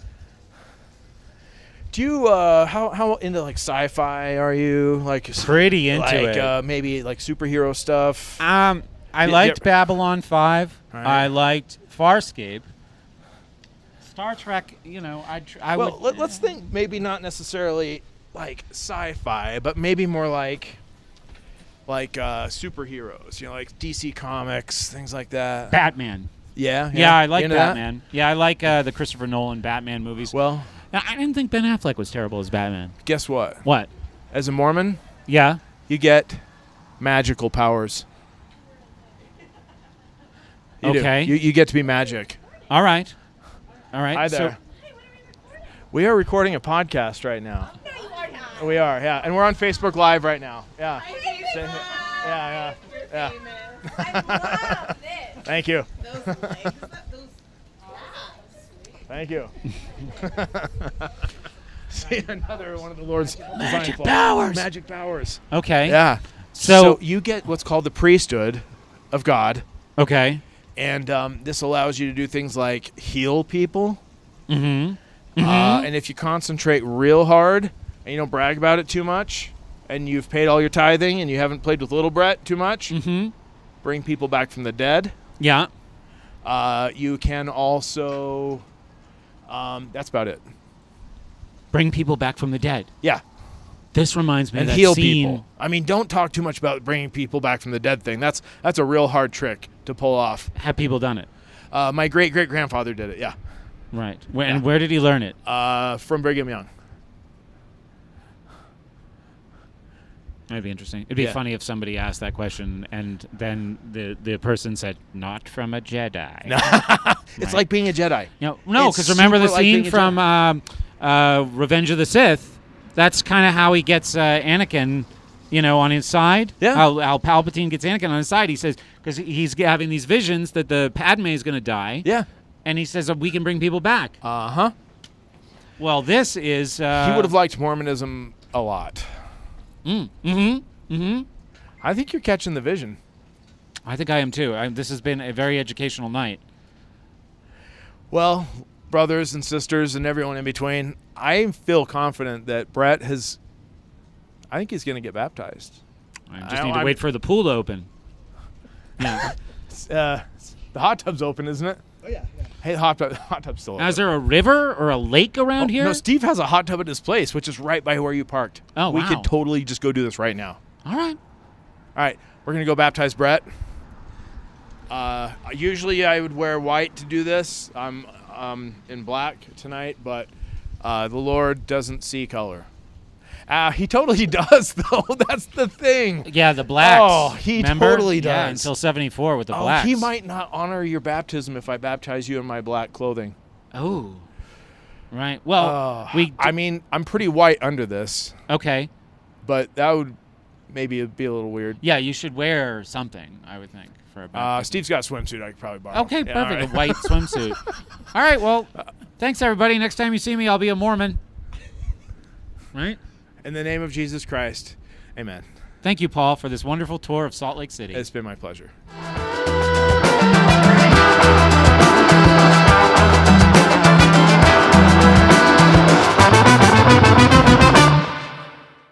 S1: Do you how into like sci-fi are you? Like
S2: Pretty into
S1: like,
S2: it.
S1: maybe like superhero stuff.
S2: I liked Babylon 5.
S1: All right.
S2: I liked Farscape. Star Trek, you know, I
S1: Well,
S2: would...
S1: let's think maybe not necessarily like sci-fi, but maybe more like superheroes. You know, like DC Comics, things like that.
S2: Batman.
S1: Yeah.
S2: Yeah, I like
S1: You into that?
S2: Batman. Yeah, I like the Christopher Nolan Batman movies.
S1: Well,
S2: Now, I didn't think Ben Affleck was terrible as Batman.
S1: guess what?
S2: What?
S1: As a Mormon,
S2: Yeah?
S1: you get magical powers. You do.
S2: Okay.
S1: You get to be magic.
S2: All right. All right.
S1: Hi there. We are recording a podcast right now.
S5: No, you are not.
S1: We are, yeah. And we're on Facebook Live right now. Yeah.
S5: I hate
S1: Say-
S5: it.
S1: yeah.
S5: You're
S1: Yeah.
S5: famous. I love this.
S1: Thank you.
S5: Those legs.
S1: Thank you. See, another one of the Lord's
S2: Magic
S1: design
S2: powers.
S1: Magic powers.
S2: Okay.
S1: Yeah.
S2: So
S1: you get what's called the priesthood of God,
S2: okay.
S1: and this allows you to do things like heal people.
S2: Mm-hmm.
S1: And if you concentrate real hard and you don't brag about it too much, and you've paid all your tithing and you haven't played with little Brett too much, bring people back from the dead.
S2: Yeah.
S1: You can also, that's about it.
S2: Bring people back from the dead.
S1: Yeah.
S2: This reminds me
S1: And
S2: of that
S1: heal
S2: scene.
S1: people. I mean, don't talk too much about bringing people back from the dead thing. That's a real hard trick to pull off.
S2: Have people done it?
S1: My great-great-grandfather did it, yeah.
S2: Right. And where did he learn it?
S1: From Brigham Young.
S2: That'd be interesting. It'd be funny if somebody asked that question and then the person said, "Not from a Jedi."
S1: It's like being a Jedi.
S2: No,
S1: It's
S2: because remember the
S1: super like
S2: scene
S1: being a
S2: from Revenge of the Sith? That's kind of how he gets Anakin, on his side.
S1: Yeah.
S2: How Palpatine gets Anakin on his side. He says, because he's having these visions that the Padme is going to die.
S1: Yeah.
S2: And he says, we can bring people back.
S1: Uh-huh.
S2: Well, this is...
S1: he would have liked Mormonism a lot.
S2: I
S1: think you're catching the vision.
S2: I think I am too. This has been a very educational night.
S1: Well, brothers and sisters and everyone in between, I feel confident that Brett has... I think he's going to get baptized.
S2: I just need to wait for the pool to open. Yeah.
S1: The hot tub's open, isn't it?
S3: Oh, yeah.
S1: Hey, the hot tub's still open.
S2: Now, is there a river or a lake around here?
S1: No, Steve has a hot tub at his place, which is right by where you parked.
S2: Oh,
S1: We
S2: wow.
S1: could totally just go do this right now.
S2: All right.
S1: All right, we're going to go baptize Brett. Usually I would wear white to do this. I'm in black tonight, but the Lord doesn't see color. He totally does, though. That's the thing.
S2: Yeah, the blacks.
S1: Oh, he
S2: remember?
S1: totally does.
S2: Yeah, until 74 with the blacks.
S1: He might not honor your baptism if I baptize you in my black clothing.
S2: Oh. Right. Well,
S1: I mean, I'm pretty white under this,
S2: okay.
S1: but that would maybe be a little weird.
S2: Yeah, you should wear something, I would think, for a baptism.
S1: Steve's got a swimsuit I could probably borrow.
S2: Okay,
S1: Yeah,
S2: perfect.
S1: all right.
S2: A white swimsuit. All right, well, thanks, everybody. Next time you see me, I'll be a Mormon. Right?
S1: In the name of Jesus Christ, amen.
S2: Thank you, Paul, for this wonderful tour of Salt Lake City.
S1: It's been my pleasure.